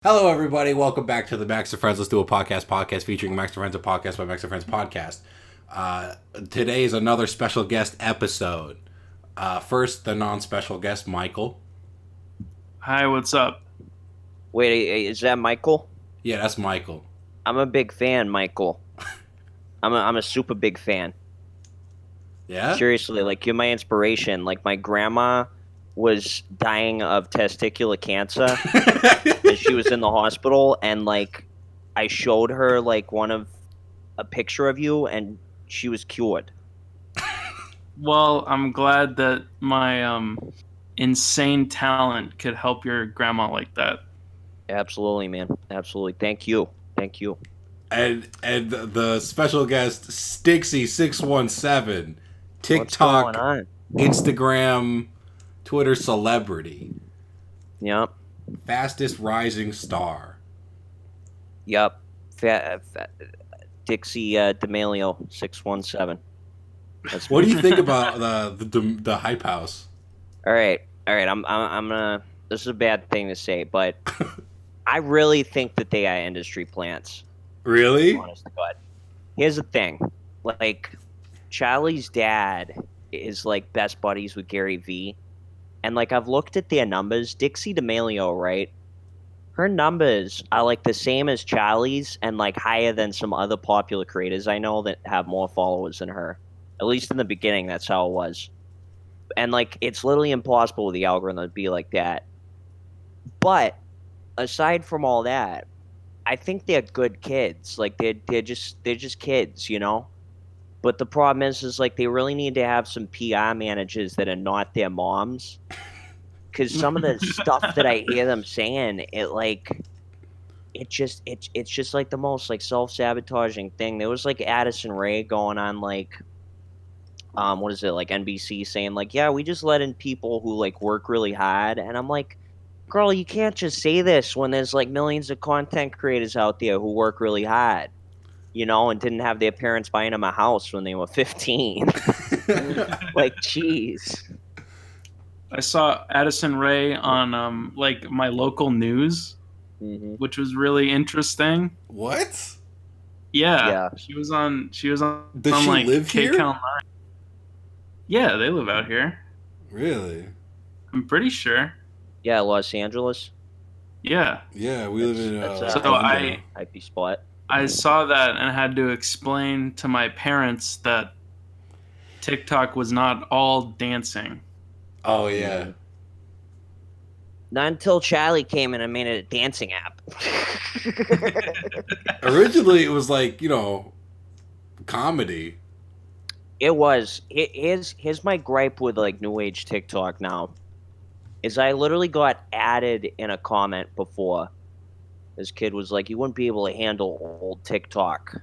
Hello, everybody. Welcome back to the Max of Friends. Let's do a podcast featuring Max of Friends, a podcast by Max of Friends podcast. Today is another special guest episode. First, the non-special guest, Michael. Hi, what's up? Wait, is that Michael? Yeah, that's Michael. I'm a big fan, Michael. I'm a super big fan. Yeah? Seriously, like you're my inspiration. Like my grandma was dying of testicular cancer and she was in the hospital, and like I showed her like a picture of you and she was cured. Well, I'm glad that my insane talent could help your grandma like that. Absolutely, man. Absolutely. Thank you. And the special guest, STICKSY617, TikTok, What's going on? Instagram, Twitter celebrity. Yep. Fastest rising star. Yep. Dixie D'Amelio 617. What do you think about the hype house? All right. I'm gonna. This is a bad thing to say, but I really think that they are industry plants. Really? Honest to God. Here's the thing, like Charlie's dad is like best buddies with Gary Vee, and like I've looked at their numbers. Dixie D'Amelio, right? Her numbers are like the same as Charlie's, and like higher than some other popular creators I know that have more followers than her. At least in the beginning, that's how it was. And like it's literally impossible with the algorithm to be like that. But aside from all that, I think they're good kids. Like they're just kids, you know? But the problem is like they really need to have some PR managers that are not their moms. Cause some of the stuff that I hear them saying, it's just like the most like self-sabotaging thing. There was like Addison Rae going on like what is it, like NBC saying like, yeah, we just let in people who like work really hard, and I'm like, girl, you can't just say this when there's like millions of content creators out there who work really hard, you know, and didn't have their parents buying them a house when they were 15. Like, jeez. I saw Addison Rae on like my local news, which was really interesting. What? Yeah. She was on. Does on, she like, live here? KCAL 9. Yeah, they live out here. Really? I'm pretty sure. Yeah, Los Angeles. Yeah. Yeah, we live in. That's So IP spot. I saw that and had to explain to my parents that TikTok was not all dancing. Oh yeah. Not until Charlie came in and made it a dancing app. Originally, it was like, comedy. It was. Here's my gripe with like new age TikTok now. Is I literally got added in a comment before. This kid was like, you wouldn't be able to handle old TikTok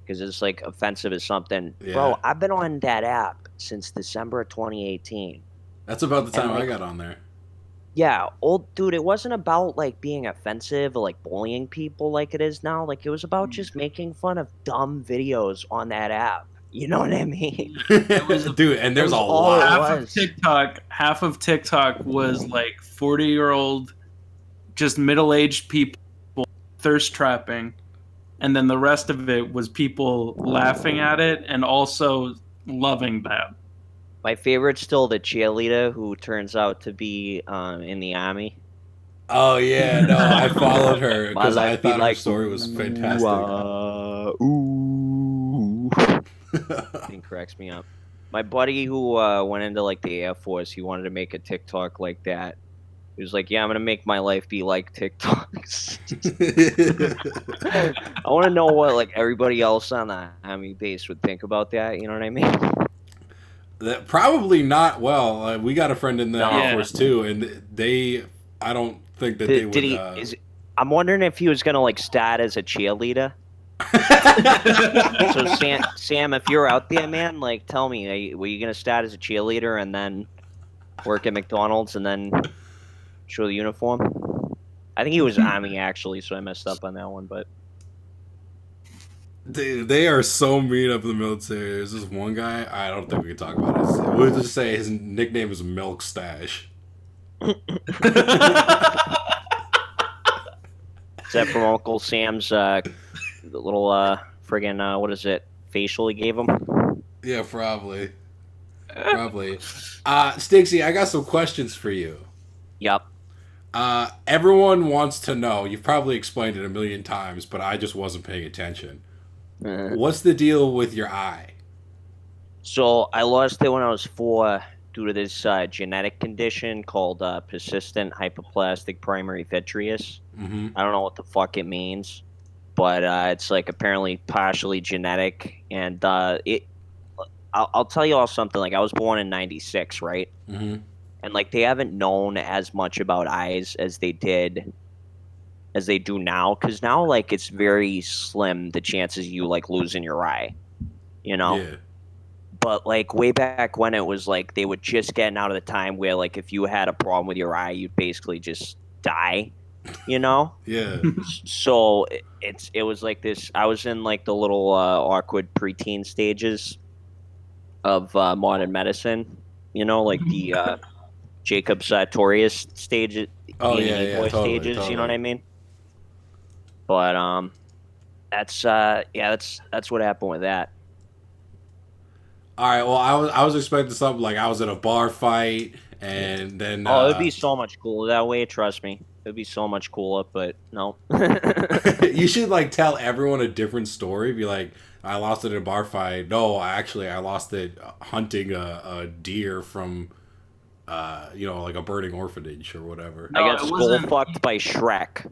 because it's like offensive as something. Yeah. Bro, I've been on that app since December of 2018. That's about the time like, I got on there. Yeah, old dude, it wasn't about like being offensive or like bullying people like it is now. Like it was about just making fun of dumb videos on that app. You know what I mean? Dude, and there's a lot. Half of TikTok was like 40-year-old, just middle-aged people thirst trapping, and then the rest of it was people laughing at it and also loving that. My favorite's still the cheerleader who turns out to be in the army. Oh yeah, no, I followed her because I thought her story was fantastic. It cracks me up. My buddy who went into like the Air Force, he wanted to make a TikTok like that. He was like, "Yeah, I'm gonna make my life be like TikToks." I want to know what like everybody else on the army base would think about that. You know what I mean? That probably not. Well, we got a friend in the Air Force too, and I don't think that they would. I'm wondering if he was gonna like start as a cheerleader. So Sam, if you're out there, man, like tell me, were you gonna start as a cheerleader and then work at McDonald's and then show the uniform? I think he was Army actually, so I messed up on that one. But they are so mean up in the military. There's this one guy. I don't think we can talk about it. We'll just say his nickname is Milk Stash. Is that from Uncle Sam's little friggin' what is it? Facial he gave him? Yeah, probably. Probably. Sticksy, I got some questions for you. Yep. Everyone wants to know. You've probably explained it a million times, but I just wasn't paying attention. What's the deal with your eye? So I lost it when I was 4 due to this genetic condition called persistent hypoplastic primary vitreous. Mm-hmm. I don't know what the fuck it means, but it's like apparently partially genetic. And I'll tell you all something. Like I was born in '96, right? Mm-hmm. And like they haven't known as much about eyes as they do now, because now like it's very slim the chances you like losing your eye, you know. Yeah. But like way back when it was like they were just getting out of the time where like if you had a problem with your eye you'd basically just die, you know. Yeah. So it was like this. I was in like the little awkward preteen stages of modern medicine, you know, like the Jacob Sartorius stage. Oh yeah, boy totally, stages. totally. You know what I mean? But that's what happened with that. All right. Well, I was expecting something like I was in a bar fight, and then It'd be so much cooler that way. Trust me, it'd be so much cooler. But no. you should like tell everyone a different story. Be like, I lost it in a bar fight. No, I lost it hunting a deer from, like a burning orphanage or whatever. I got skull fucked by Shrek.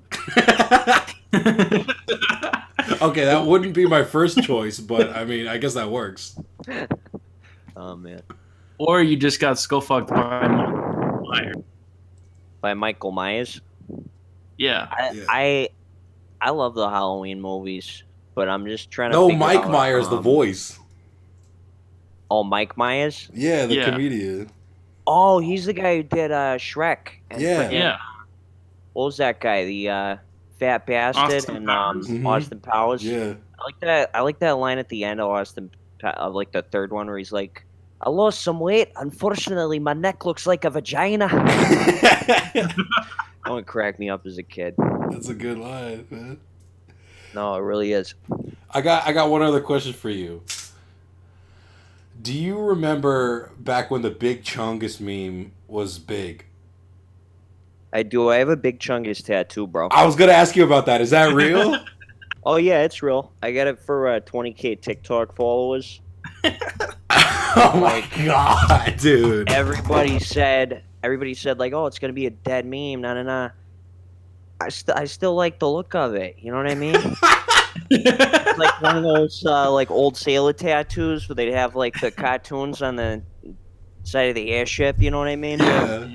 Okay, that wouldn't be my first choice, but I mean, I guess that works. Oh man. Or you just got skull fucked by Michael Myers. By Michael Myers. Yeah. I love the Halloween movies, but I'm just trying to. No, figure Mike out, Myers, the voice. Oh, Mike Myers. Yeah, the comedian. Oh, he's the guy who did Shrek. And Yeah. What was that guy? The fat bastard and Austin Powers. Yeah. I like that line at the end of like the third one where he's like, "I lost some weight. Unfortunately, my neck looks like a vagina." That one cracked me up as a kid. That's a good line, man. No, it really is. I got one other question for you. Do you remember back when the Big Chungus meme was big? I do. I have a big Chungus tattoo, bro. I was gonna ask you about that. Is that real? Oh yeah, it's real. I got it for 20K TikTok followers. Oh my god, dude! Everybody said like, oh, it's gonna be a dead meme. Nah. I still like the look of it. You know what I mean? It's like one of those like old sailor tattoos where they'd have like the cartoons on the side of the airship. You know what I mean? Yeah.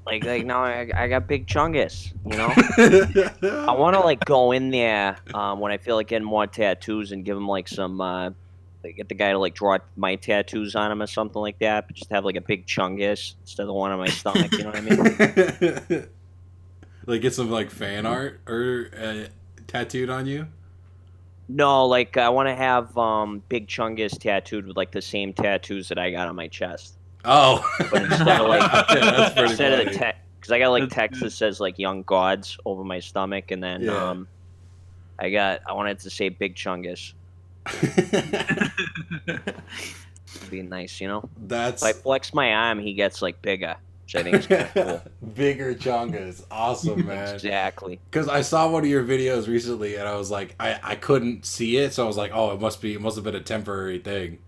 Like now I got big Chungus. You know? I want to like go in there when I feel like getting more tattoos and give them like some get the guy to like draw my tattoos on him or something like that, but just have like a big Chungus instead of the one on my stomach. You know what I mean? Like get some like fan art or tattooed on you? No, like I want to have big Chungus tattooed with like the same tattoos that I got on my chest. Oh, but instead of like that's pretty instead funny. of the because I got like text that says like young gods over my stomach, and then I wanted to say big Chungus. It'd be nice, you know. That's if I flex my arm, he gets like bigger, which I think is kind of cool. Bigger Chungus, awesome, man. Exactly. Because I saw one of your videos recently, and I was like, I couldn't see it, so I was like, oh, it must have been a temporary thing,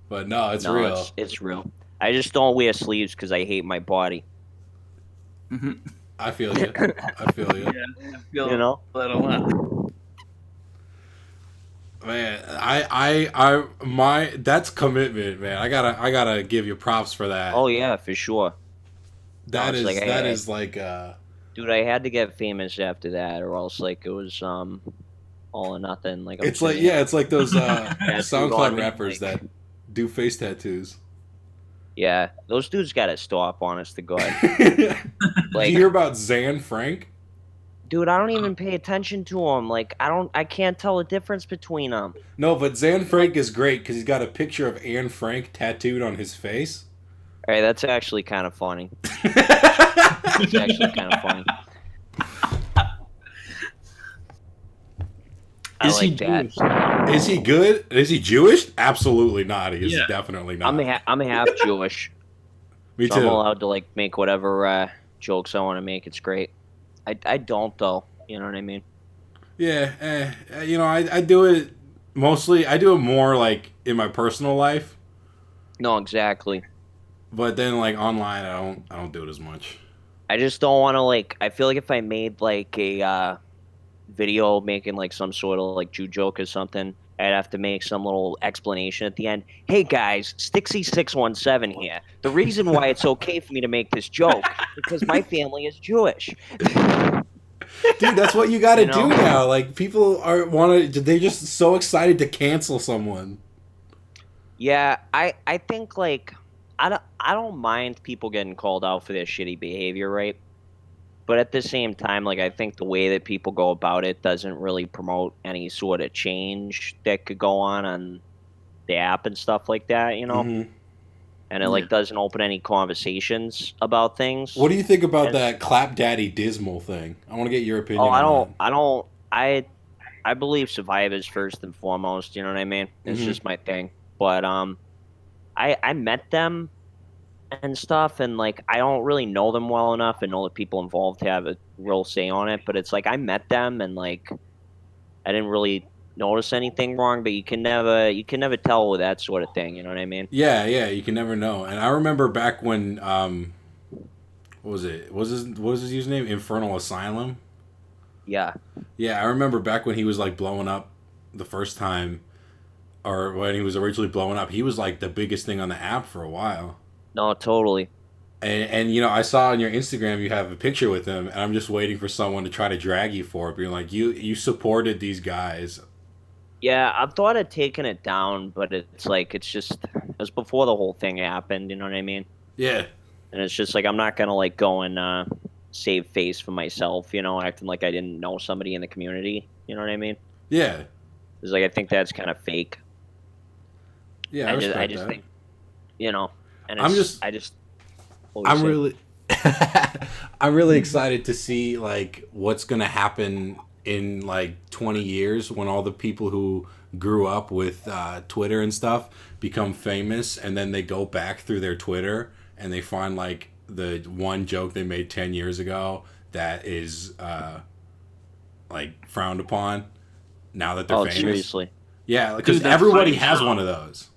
but no, it's real. It's real. I just don't wear sleeves because I hate my body. I feel you. I feel you. Yeah, I feel you know that a lot. Man, that's commitment, man. I gotta give you props for that. Oh yeah, for sure. That is like dude, I had to get famous after that, or else like it was all or nothing. Like it's like it's like those SoundCloud rappers that do face tattoos. Yeah, those dudes gotta stop. Honest to God. Like, did you hear about Zan Frank? Dude, I don't even pay attention to them. Like, I can't tell the difference between them. No, but Zan Frank is great because he's got a picture of Anne Frank tattooed on his face. All right, that's actually kind of funny. It's actually kind of funny. I Is he like that. Jewish? Is he good? Is he Jewish? Absolutely not. He is Yeah. definitely not. I'm half Jewish, Me so I'm too. allowed to like make whatever jokes I want to make. It's great. I don't though. You know what I mean? Yeah, I do it mostly. I do it more like in my personal life, No, exactly. but then like online, I don't do it as much. I just don't want to like. I feel like if I made like a video making like some sort of like Jew joke or something, I'd have to make some little explanation at the end. Hey guys, STICKSY617 here. The reason why it's okay for me to make this joke is because my family is Jewish. Dude, that's what you got to You know? do now. Like people are want to. They're just so excited to cancel someone. Yeah, I think like I don't mind people getting called out for their shitty behavior, right? But at the same time, like I think the way that people go about it doesn't really promote any sort of change that could go on the app and stuff like that, you know? Hmm. And it like doesn't open any conversations about things. What do you think about And that Clap Daddy Dismal thing? I want to get your oh, opinion on I believe survivors first and foremost, you know what I mean? It's Mhm. just my thing. But I met them and stuff, and like I don't really know them well enough and know the people involved to have a real say on it, but it's like I met them and like I didn't really notice anything wrong, but you can never tell with that sort of thing, you know what I mean? Yeah, you can never know. And I remember back when what was it? What was his username? Infernal Asylum. Yeah. Yeah, I remember back when he was like blowing up the first time, or when he was originally blowing up. He was like the biggest thing on the app for a while. No, totally. And you know, I saw on your Instagram you have a picture with him, and I'm just waiting for someone to try to drag you for it, being like, you supported these guys. Yeah, I've thought of taking it down, but it's like it was before the whole thing happened, you know what I mean? Yeah, And it's just like I'm not gonna like go and save face for myself, you know, acting like I didn't know somebody in the community. You know what I mean? yeah, It's like I think that's kind of fake. yeah. I respect I just that. think, you know, and I'm it's just I just what was I'm it? really I'm really excited to see like what's gonna happen in like 20 years when all the people who grew up with Twitter and stuff become famous, and then they go back through their Twitter and they find like the one joke they made 10 years ago that is like frowned upon now that they're Oh, famous. seriously. Yeah, because Dude, that's everybody right has now. one of those.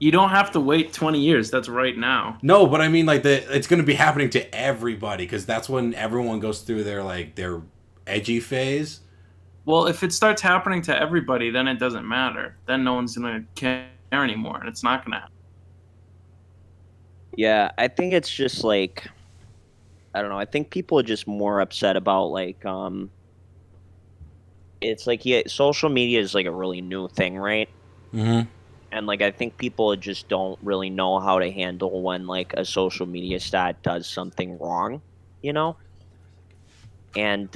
You don't have to wait 20 years. That's right now. No, but I mean, like it's going to be happening to everybody because that's when everyone goes through their edgy phase. Well, if it starts happening to everybody, then it doesn't matter. Then no one's going to care anymore, and it's not going to happen. Yeah, I think it's just like I don't know. I think people are just more upset about like it's like yeah, social media is like a really new thing, right? Mm-hmm. And like I think people just don't really know how to handle when like a social media star does something wrong, you know? And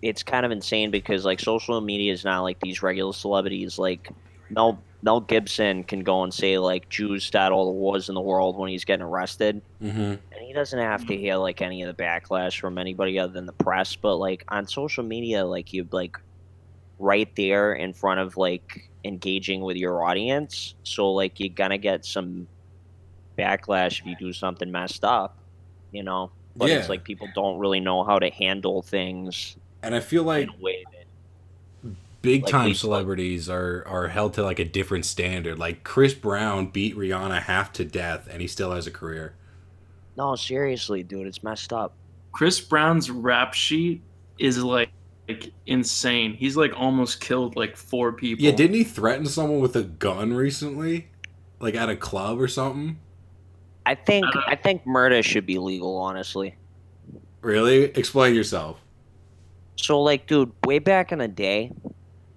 it's kind of insane because like social media is not like these regular celebrities like Mel Gibson can go and say like Jews start all the wars in the world when he's getting arrested. Mm-hmm. And he doesn't have to hear like any of the backlash from anybody other than the press, but like on social media like you like right there in front of like engaging with your audience. So like you're gonna get some backlash if you do something messed up, you know. But it's Yeah. like people don't really know how to handle things And I feel like in a way that big like time leads to, like, celebrities are held to like a different standard. Like Chris Brown beat Rihanna half to death, and he still has a career. no, seriously, dude, it's messed up. Chris Brown's rap sheet is like insane. He's like almost killed like 4 people. Yeah, didn't he threaten someone with a gun recently, like at a club or something? I think murder should be legal, honestly. Really? Explain yourself. So like, dude, way back in the day,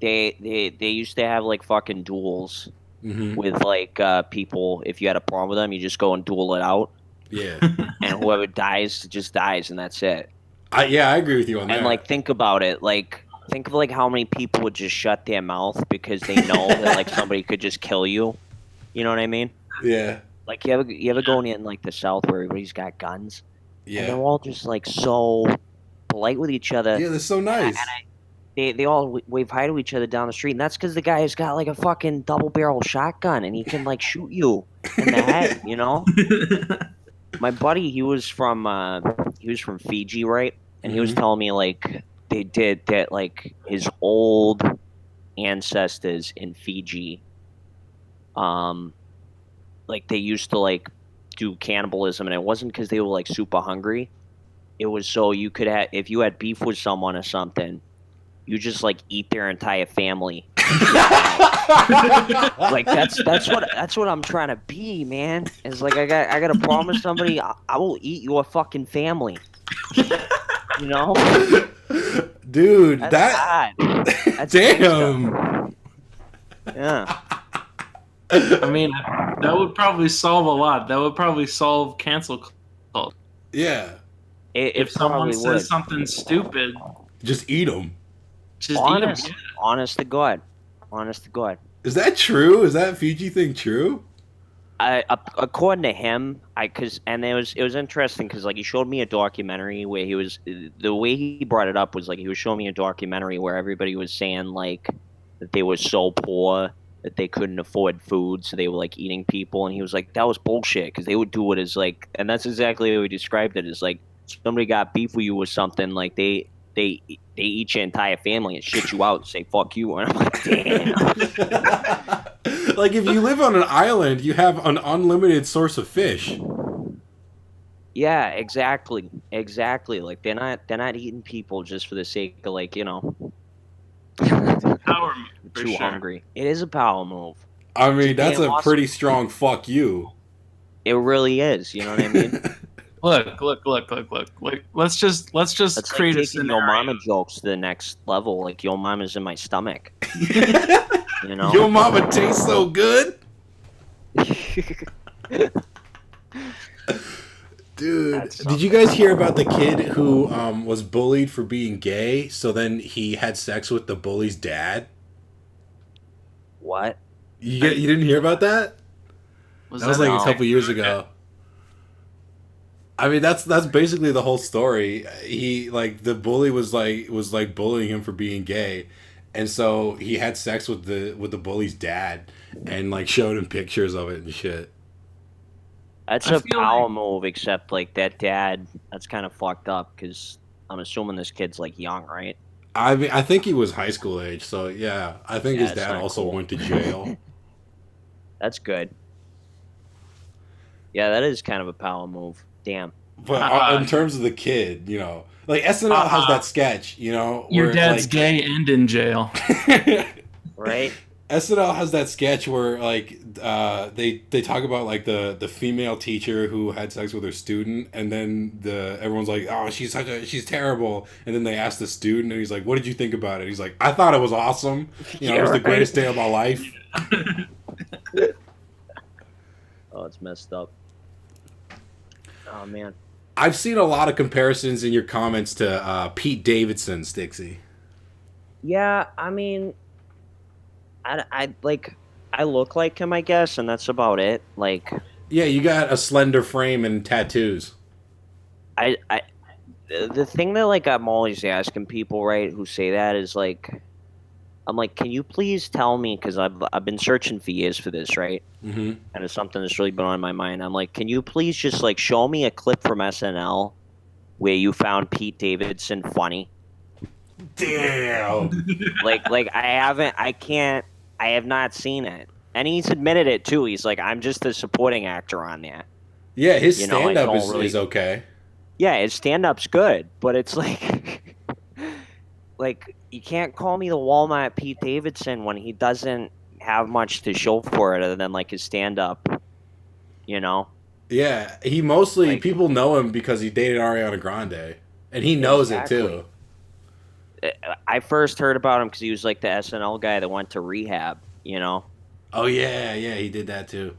they used to have like fucking duels Mm-hmm. with like people. If you had a problem with them, you just go and duel it out, Yeah. and whoever dies just dies, and that's it. I agree with you on that. And like, think about it. Like, think of like how many people would just shut their mouth because they know that like somebody could just kill you. You know what I mean? yeah. Like, you ever go in like the South where everybody's got guns, and they're Yeah. all just like so polite with each other. Yeah, that's so nice. they all wave hi to each other down the street, and that's because the guy has got like a fucking double barrel shotgun, and he can like shoot you in the head. You know, my buddy, he was from Fiji, right? And he was Mhm. telling me like they did that, like his old ancestors in Fiji, um, like they used to like do cannibalism, and it wasn't because they were like super hungry. It was so you could have, if you had beef with someone or something, you just like eat their entire family and get by. Like that's what I'm trying to be, man. It's like I got a problem with somebody. I will eat your fucking family. You know, Dude, that's that bad. That's damn. Yeah. I mean, that would probably solve a lot. That would probably solve cancel culture. Yeah, It If someone probably says would. something stupid, just eat them. just Honest, eat them. honest to God, honest to God. Is that true? Is that Fiji thing true? According to him, and it was interesting because like he showed me a documentary where the way he brought it up was like he was showing me a documentary where everybody was saying like that they were so poor that they couldn't afford food, so they were like eating people, and he was like that was bullshit because they would do it as like, and that's exactly how he described it, as like somebody got beef with you or something, like they eat your entire family and shit you out and say fuck you, and I'm like damn. Like if you live on an island, you have an unlimited source of fish. Yeah, exactly. Exactly. Like they're not eating people just for the sake of like, Power move, for too sure. hungry. It is a power move. I mean, that's damn a awesome. pretty strong fuck you. It really is, you know what I mean? Look. Let's just It's create like a taking your scenario. mama jokes to the next level. Like your mama's in my stomach. You know? Your mama tastes so good. Dude, That's did you guys hear about the kid who was bullied for being gay? So then he had sex with the bully's dad. What? You didn't hear about that? That was like a No. couple years ago. I mean, that's basically the whole story. He like the bully was like bullying him for being gay, and so he had sex with the bully's dad, and like showed him pictures of it and shit. That's I a feel power like- move, except like that dad, that's kind of fucked up because I'm assuming this kid's like young, right? I mean, I think he was high school age, so yeah. I think Yeah, his it's dad not also cool. went to jail. That's good. Yeah, that is kind of a power move. Damn. But in terms of the kid, like SNL has that sketch, Your where, dad's like, gay and in jail. Right? SNL has that sketch where like they talk about like the female teacher who had sex with her student, and then everyone's like, oh, she's terrible, and then they ask the student, and he's like, what did you think about it? He's like, I thought it was awesome. It was the right. greatest day of my life. Oh, it's messed up. Oh man. I've seen a lot of comparisons in your comments to Pete Davidson, Stixy. Yeah, I mean, I like, I look like him, I guess, and that's about it. Like, Yeah, you got a slender frame and tattoos. I the thing that like I'm always asking people, right, who say that is like, I'm like, can you please tell me, because I've been searching for years for this, right? Mm-hmm. And it's something that's really been on my mind. I'm like, can you please just like show me a clip from SNL where you found Pete Davidson funny? Damn. Like I have not seen it. And he's admitted it too. He's like, I'm just a supporting actor on there. Yeah, his You know, I stand-up don't really- is okay. Yeah, his stand-up's good, but it's like, like you can't call me the Walmart Pete Davidson when he doesn't have much to show for it other than like his stand-up. You know? Yeah, he mostly Like- people know him because he dated Ariana Grande, and he knows it too. I first heard about him because he was like the SNL guy that went to rehab. You know, Oh yeah, he did that too.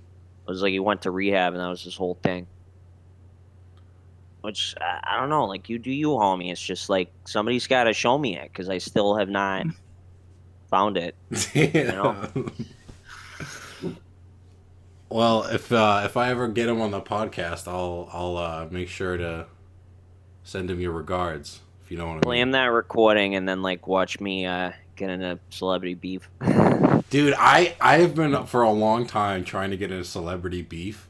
it was like he went to rehab and that was his whole thing. Which I don't know. Like you do you, homie. It's just like somebody's got to show me it because I still have not found it. Yeah. Well, if I ever get him on the podcast, I'll make sure to send him your regards if you know what I Play mean. him that recording and then like watch me get into celebrity beef. Dude, I have been for a long time trying to get into celebrity beef.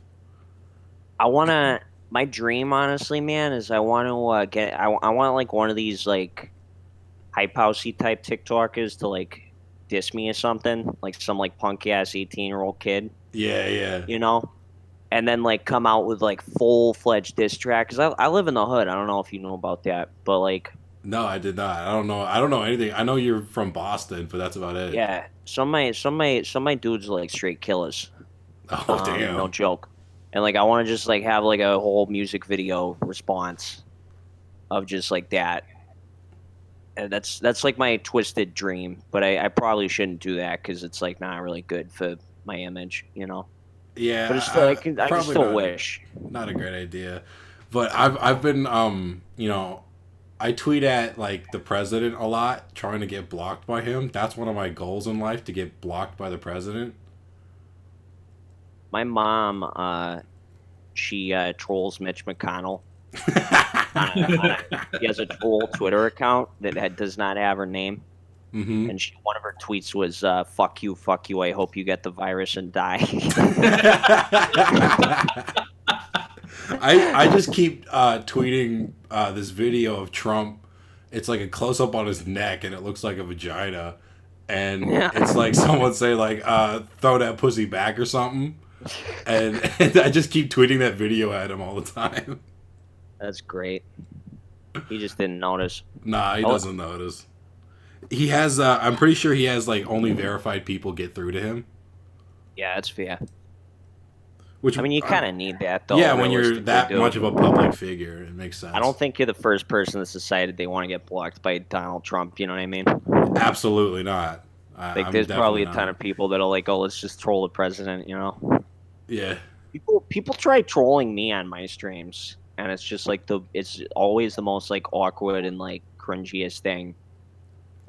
My dream, honestly, man, is I want to I want like one of these like hype housey type TikTokers to like diss me or something, like some like punk ass 18-year-old kid, Yeah, yeah. you know, and then like come out with like full fledged diss track. Cause I live in the hood. I don't know if you know about that, but like No, I did not. I don't know. I don't know anything. I know you're from Boston, but that's about it. yeah, some of my dudes are like straight killers. Oh, No damn. joke. And like I want to just like have like a whole music video response of just like that. And that's like my twisted dream, but I probably shouldn't do that because it's like not really good for my image, you know. But it's still Yeah, I can probably still wish. not a great idea. But I've been you know, I tweet at like the president a lot, trying to get blocked by him. That's one of my goals in life, to get blocked by the president. My mom, she trolls Mitch McConnell. She has a troll Twitter account that does not have her name, Mm-hmm. and one of her tweets was fuck you, fuck you. I hope you get the virus and die." I just keep tweeting this video of Trump. It's like a close up on his neck, and it looks like a vagina, and Yeah. it's like someone say like throw that pussy back or something, and I just keep tweeting that video at him all the time. That's great. He just didn't notice. Nah, he doesn't notice. He has. I'm pretty sure he has like only verified people get through to him. Yeah, that's fair. Which I mean, you kind of need that, though. yeah, when you're realistically, that dude. much of a public figure, it makes sense. I don't think you're the first person that's decided they want to get blocked by Donald Trump. You know what I mean? Absolutely not. Like, there's probably a ton of people that'll like, oh, let's just troll the president. You know? Yeah. People try trolling me on my streams, and it's just like it's always the most like awkward and like cringiest thing.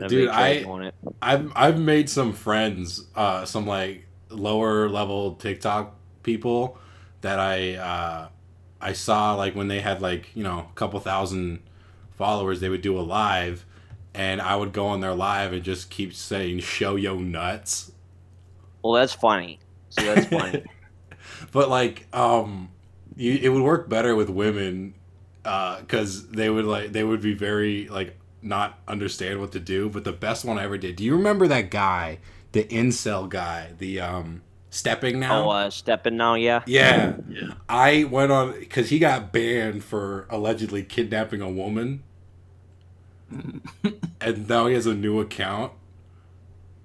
Dude, I've made some friends, some like lower level TikTok people that I saw like when they had like, you know, a couple thousand followers, they would do a live, and I would go on their live and just keep saying "show yo nuts." Well, that's funny. See, that's funny. But like, it would work better with women, because they would be very like not understand what to do. But the best one I ever did. Do you remember that guy, the incel guy, the stepping now? Oh, stepping now, yeah. Yeah. I went on because he got banned for allegedly kidnapping a woman, and now he has a new account.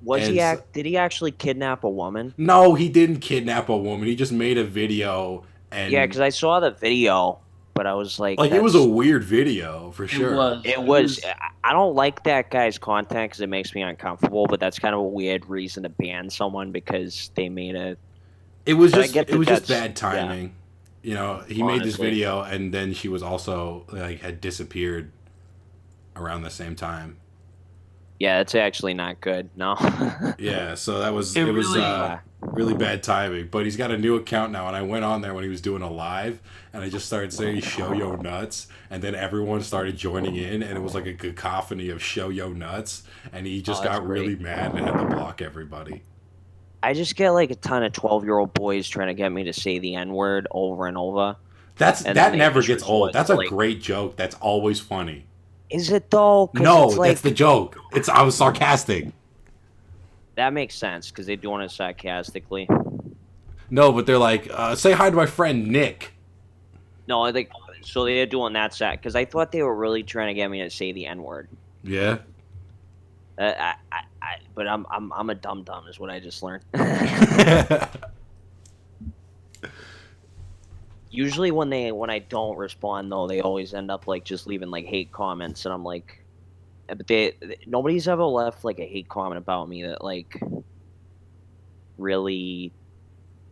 Did he actually kidnap a woman? No, he didn't kidnap a woman. He just made a video, and Yeah, because I saw the video, but I was like, it was a weird video for sure. It was. I don't like that guy's content because it makes me uncomfortable. But that's kind of a weird reason to ban someone because they made a. It was But I just get it was that just bad that's- yeah. timing. You know, he made this Honestly. video, and then she was also like had disappeared around the same time. Yeah, it's actually not good. No. Yeah, so that was It it was really- really bad timing. But he's got a new account now, and I went on there when he was doing a live, and I just started saying "show yo nuts," and then everyone started joining in, and it was like a cacophony of "show yo nuts," and he just that's got really great. mad and had to block everybody. I just get like a ton of 12-year-old boys trying to get me to say the N-word over and over. That And then they never just gets resort old. That's to, a like- great joke. That's always funny. Is it though? 'Cause No, it's like, that's the joke. I was sarcastic. that makes sense because they're doing it sarcastically. No, but they're like, say hi to my friend Nick. No, I think so. They're doing that set because I thought they were really trying to get me to say the N-word. Yeah. But I'm a dum dum is what I just learned. Usually when I don't respond though, they always end up like just leaving like hate comments, and I'm like, but nobody's ever left like a hate comment about me that like really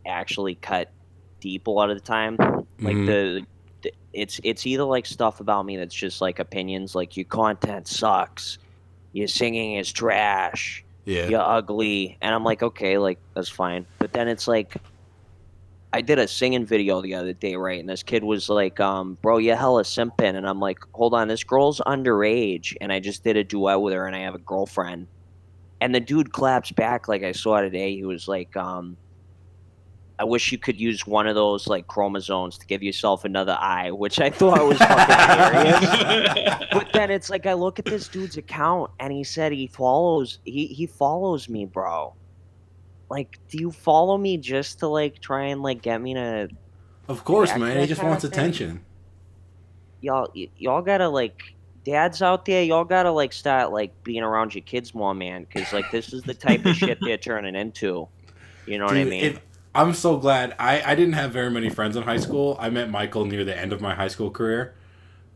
actually cut deep a lot of the time. Like it's either like stuff about me that's just like opinions, like your content sucks, your singing is trash, Yeah. you're ugly, and I'm like, okay, like that's fine. But then it's like I did a singing video the other day, right? And this kid was like, bro, you hella simping. And I'm like, hold on, this girl's underage. And I just did a duet with her and I have a girlfriend. And the dude claps back like I saw today. He was like, I wish you could use one of those like chromosomes to give yourself another eye, which I thought was fucking hilarious. But then it's like I look at this dude's account and he said he follows me, bro. Like, do you follow me just to like try and like get me to Of course, react to man. that He just kind wants of thing? attention. Y'all gotta like dads out there, y'all gotta like start like being around your kids more, man, because like this is the type of shit they're turning into. You know what I Dude, mean? I'm so glad. I didn't have very many friends in high school. I met Michael near the end of my high school career.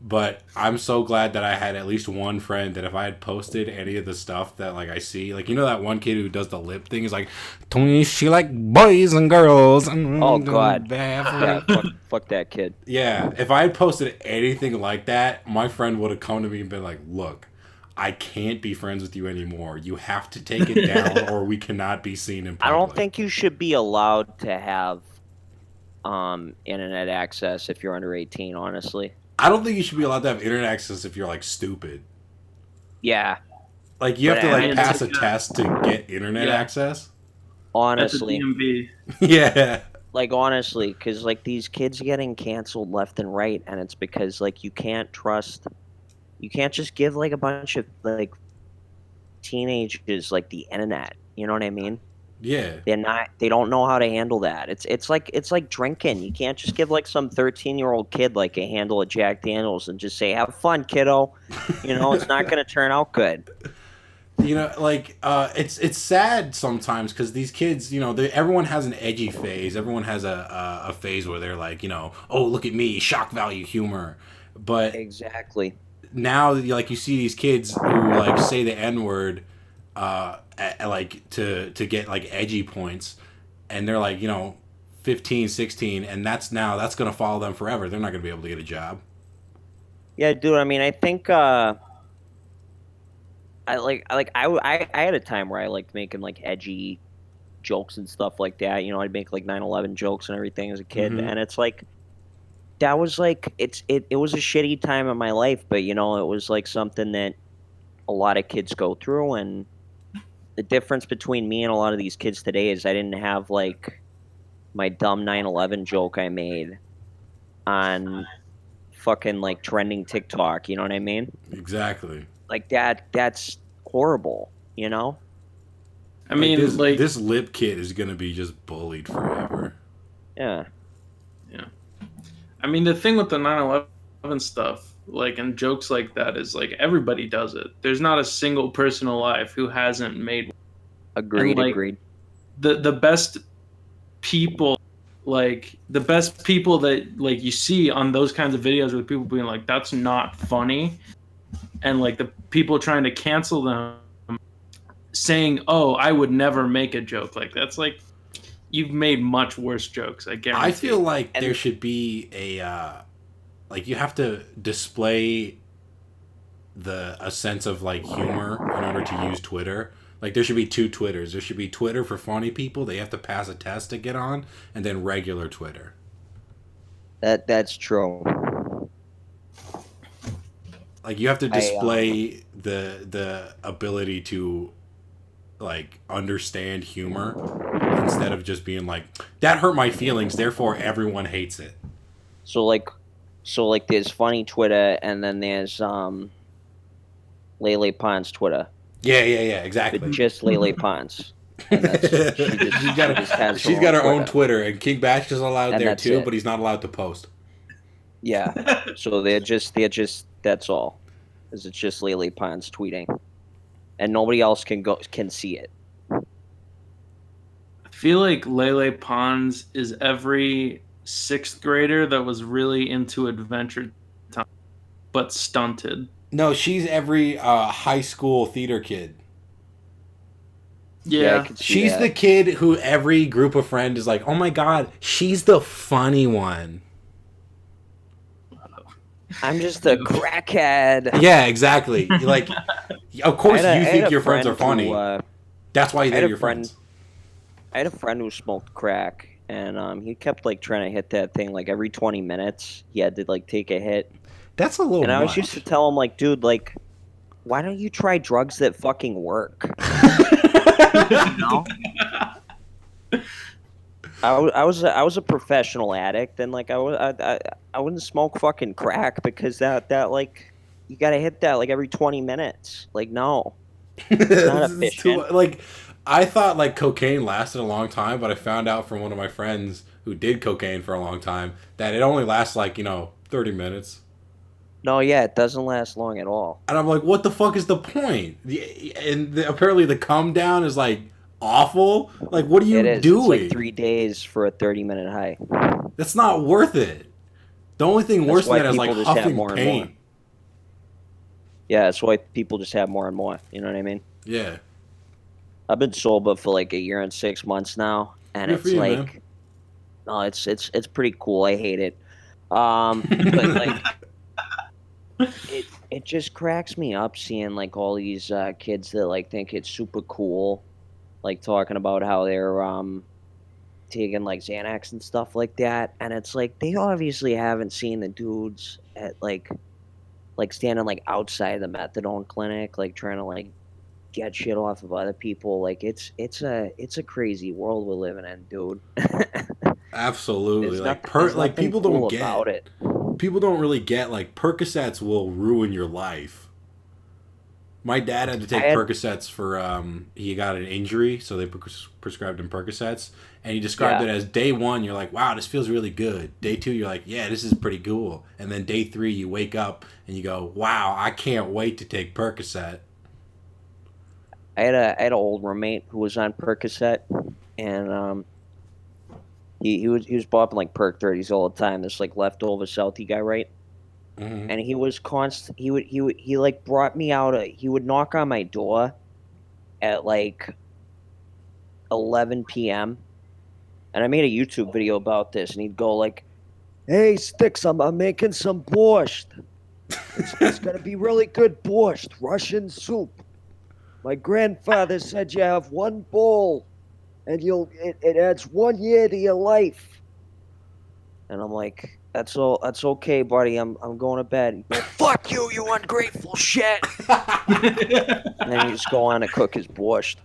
But I'm so glad that I had at least one friend that if I had posted any of the stuff that like I see, like you know that one kid who does the lip thing is like, Tony, she like boys and girls. Oh God, yeah, fuck that kid. Yeah, if I had posted anything like that, my friend would have come to me and been like, look, I can't be friends with you anymore. You have to take it down or we cannot be seen in public. I don't think you should be allowed to have internet access if you're under 18, honestly. I don't think you should be allowed to have internet access if you're like stupid. Yeah, Like you have But to I like mean, pass a it's like test to get internet Yeah. access. At the honestly. DMV. Yeah. Like honestly, because like these kids are getting canceled left and right, and it's because like you can't just give like a bunch of like teenagers like the internet. You know what I mean? Yeah. They don't know how to handle that. It's like drinking. You can't just give like some 13-year-old kid like a handle of Jack Daniels and just say, have fun, kiddo. You know, it's not gonna turn out good. You know, like it's sad sometimes because these kids, you know, everyone has an edgy phase. Everyone has a phase where they're like, you know, oh look at me, shock value humor. But Exactly. now, like you see these kids who like say the N word, like to get like edgy points, and they're like, you know, 15, 16, and that's gonna follow them forever. They're not gonna be able to get a job. Yeah, dude. I mean, I think I had a time where I liked making like edgy jokes and stuff like that. You know, I'd make like 9/11 jokes and everything as a kid, Mhm. and it's like that was like it was a shitty time in my life, but you know, it was like something that a lot of kids go through, and the difference between me and a lot of these kids today is I didn't have like my dumb 9/11 joke I made on fucking like trending TikTok. You know what I mean? Exactly. Like that's horrible, you know? I mean, this, like, this lip kid is gonna be just bullied forever. Yeah. I mean, the thing with the 9/11 stuff, like, and jokes like that is like everybody does it. There's not a single person alive who hasn't made one. Agreed, like, agreed. The best people, like the best people that like you see on those kinds of videos with people being like, that's not funny, and like the people trying to cancel them saying, oh, I would never make a joke like that's like you've made much worse jokes, I guarantee. I feel like there should be a like you have to display a sense of like humor in order to use Twitter. Like there should be two Twitters. There should be Twitter for funny people. They have to pass a test to get on, and then regular Twitter. That's true. Like you have to display the ability to like understand humor instead of just being like that hurt my feelings, therefore everyone hates it. So like there's funny Twitter and then there's Lele Pons Twitter. Yeah, exactly. But just Lele Pons. And that's, she's got her own Twitter, and King Bash is allowed And there that's too, it. but he's not allowed to post. Yeah. So they're just that's all. Is it's just Lele Pons tweeting. And nobody else can see it. I feel like Lele Pons is every 6th grader that was really into Adventure Time, but stunted. No, she's every high school theater kid. I Yeah. can see She's that. the kid who every group of friends is like, oh my god, she's the funny one. I'm just a crackhead. Yeah, exactly. Like, of course I you had think a your friends are friend funny. who, That's why I had they're a your friend- friends. I had a friend who smoked crack, and he kept like trying to hit that thing like every 20 minutes. He had to like take a hit, That's a little and I much. was used to tell him like, dude, like, why don't you try drugs that fucking work? You know? I was a professional addict, and like I wouldn't smoke fucking crack because that like you gotta hit that like every 20 minutes. Like no, it's not It's too, efficient. like, I thought like cocaine lasted a long time, but I found out from one of my friends who did cocaine for a long time that it only lasts like 30 minutes. No, yeah, it doesn't last long at all. And I'm like, what the fuck is the point? Apparently the come down is like awful. Like, what are you It is. It's like doing? 3 days for a 30-minute high. That's not worth it. The only thing That's worse than why that is like people just have huffing more and paint. more. Yeah, that's why people just have more and more. You know what I mean? Yeah. I've been sober for like a year and 6 months now, and Good for it's you, like, man. no, it's pretty cool. I hate it, but like it just cracks me up seeing like all these kids that like think it's super cool, like talking about how they're taking like Xanax and stuff like that, and it's like they obviously haven't seen the dudes at like standing like outside the methadone clinic, like trying to like get shit off of other people. Like it's a crazy world we're living in, dude. Absolutely. There's Like nothing people cool don't about get it. people don't really get like Percocets will ruin your life. My dad had to I take had Percocets for he got an injury, so they prescribed him Percocets, and he described Yeah, it as day 1 you're like, "Wow, this feels really good." Day 2 you're like, "Yeah, this is pretty cool." And then day 3 you wake up and you go, "Wow, I can't wait to take Percocet." I had an old roommate who was on Percocet, and he was bopping like Perk 30s all the time. This like leftover Southie guy, right? Hmm. And he was constant. He like brought me out. He would knock on my door at like 11 p.m. And I made a YouTube video about this, and he'd go like, "Hey, Sticks, I'm making some borscht. It's gonna be really good borscht, Russian soup. My grandfather said you have one bowl, and it adds 1 year to your life." And I'm like, That's okay, buddy. I'm going to bed. He'd go, "Fuck you, you ungrateful shit." And then he just go on to cook his borscht.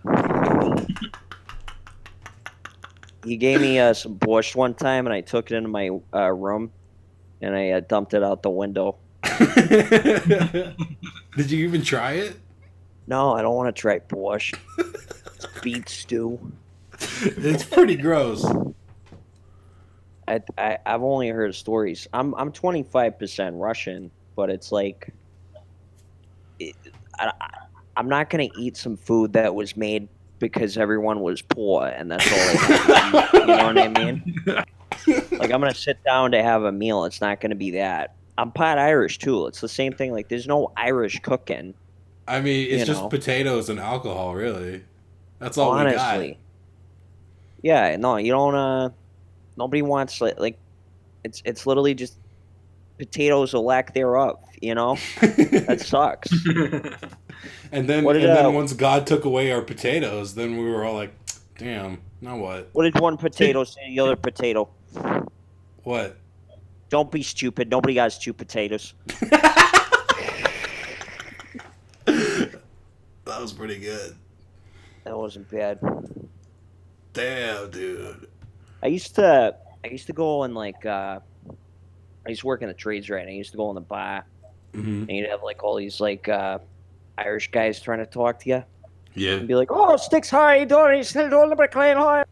He gave me some borscht one time, and I took it into my room, and I dumped it out the window. Did you even try it? No, I don't want to try borscht. It's beet stew. It's pretty gross. I've only heard stories. I'm 25% Russian, but it's like it, I, I'm not gonna eat some food that was made because everyone was poor and that's all they had to eat. You know what I mean? Like I'm gonna sit down to have a meal. It's not gonna be that. I'm part Irish too. It's the same thing. Like there's no Irish cooking. I mean, it's You just know, potatoes and alcohol, really. That's all we got. honestly, yeah. No, you don't. Nobody wants like it's literally just potatoes or lack thereof. You know, that sucks. And then What did once God took away our potatoes, then we were all like, "Damn, now what? what did one potato say to the other potato? What?" Don't be stupid. Nobody got stupid potatoes. That was pretty good. That wasn't bad. Damn, dude. I used to go and like I used to work in the trades, right? And I used to go in the bar Hmm. and you'd have like all these like Irish guys trying to talk to you Yeah. and be like, "Oh, Sticks, how are you doing? Are you still doing the McLean high?"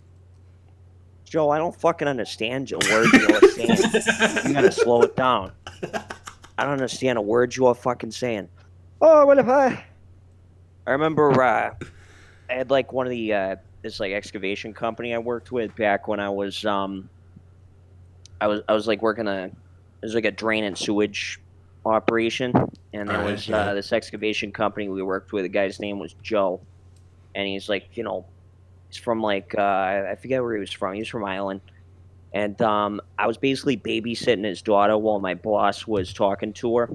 Joe, I don't fucking understand your words you're saying. You gotta slow it down. I don't understand a word you are fucking saying. Oh, well, if I remember I had like one of the this like excavation company I worked with back when I was like working it was like a drain and sewage operation, and All there right. was Yeah. this excavation company we worked with. The guy's name was Joe, and he's like he's from like I forget where he was from. He was from Ireland, and I was basically babysitting his daughter while my boss was talking to her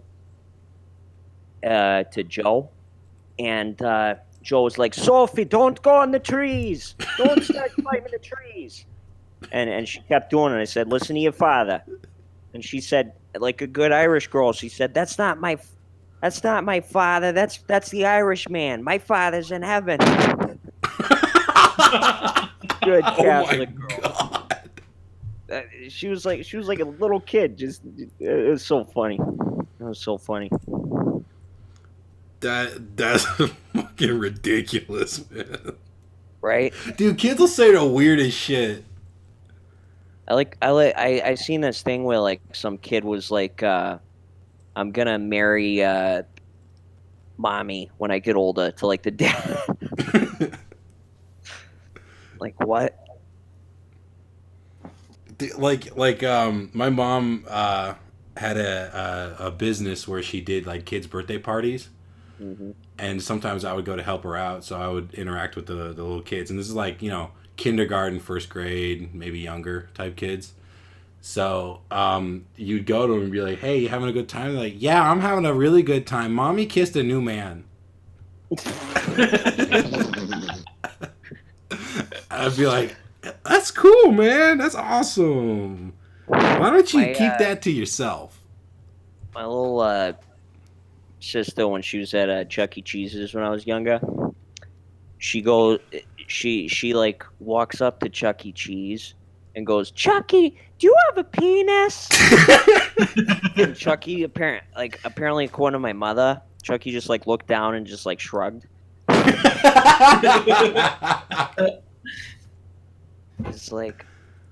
to Joe, and Joe was like, "Sophie, don't go on the trees. Don't start climbing the trees." And she kept doing it. I said, listen to your father. And she said, like a good Irish girl, she said, that's not my father. That's the Irish man. My father's in heaven. Good Oh my Catholic girl. god. She was like a little kid. Just it was so funny. It was so funny. That's fucking ridiculous, man. Right? Dude, kids will say the weirdest shit. I seen this thing where like some kid was like, I'm gonna marry mommy when I get older to like the dad. Like what? My mom had a business where she did like kids' birthday parties. Mm-hmm. And sometimes I would go to help her out, so I would interact with the little kids. And this is like, kindergarten, first grade, maybe younger type kids. So you'd go to them and be like, hey, you having a good time? They're like, yeah, I'm having a really good time. Mommy kissed a new man. I'd be like, that's cool, man. That's awesome. Why don't you keep that to yourself? My little sister, when she was at Chuck E. Cheese's when I was younger, she like walks up to Chuck E. Cheese and goes, Chucky, do you have a penis? And Chucky apparently according to my mother, Chucky just like looked down and just like shrugged. It's like,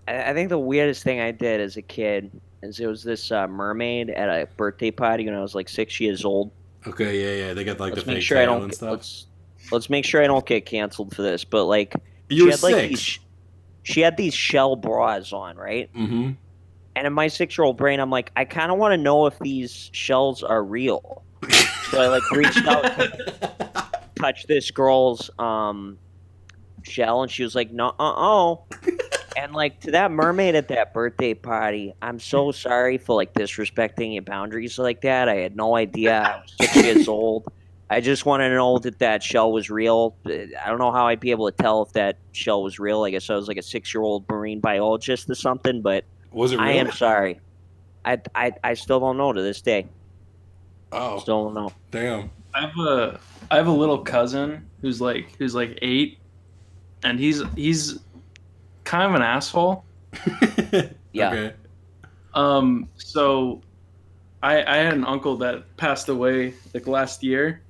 I think the weirdest thing I did as a kid is there was this mermaid at a birthday party when I was like 6 years old. Okay, yeah. They got like Let's the make fake sure I tail don't and stuff. let's make sure I don't get canceled for this. But like, You were had like six. she had these shell bras on, right? Mm-hmm. And in my 6-year-old brain, I'm like, I kind of want to know if these shells are real. So I like reached out to touch this girl's shell, and she was like, no, And like to that mermaid at that birthday party, I'm so sorry for like disrespecting your boundaries like that. I had no idea. I was 6 years old. I just want to know that shell was real. I don't know how I'd be able to tell if that shell was real. I guess I was like a 6-year-old marine biologist or something, but Was it real? I am sorry. I still don't know to this day. Oh, Still don't know. damn. I have a little cousin who's like 8, and he's kind of an asshole. Yeah. Okay. So I had an uncle that passed away like last year,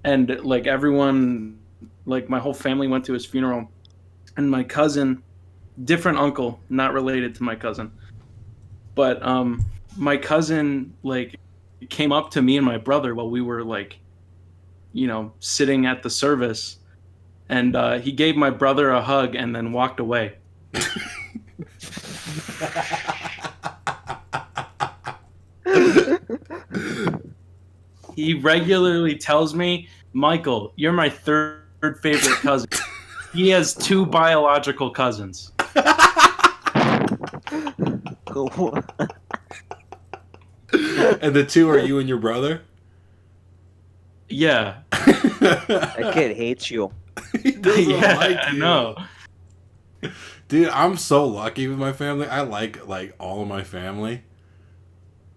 and like everyone, like my whole family went to his funeral, and my cousin, different uncle, not related to my cousin, but my cousin like came up to me and my brother while we were like, sitting at the service, and he gave my brother a hug and then walked away. He regularly tells me, Michael, you're my third favorite cousin. He has 2 biological cousins. And the 2 are you and your brother? Yeah. That kid hates you. He doesn't like you. I know. Dude, I'm so lucky with my family. I like all of my family.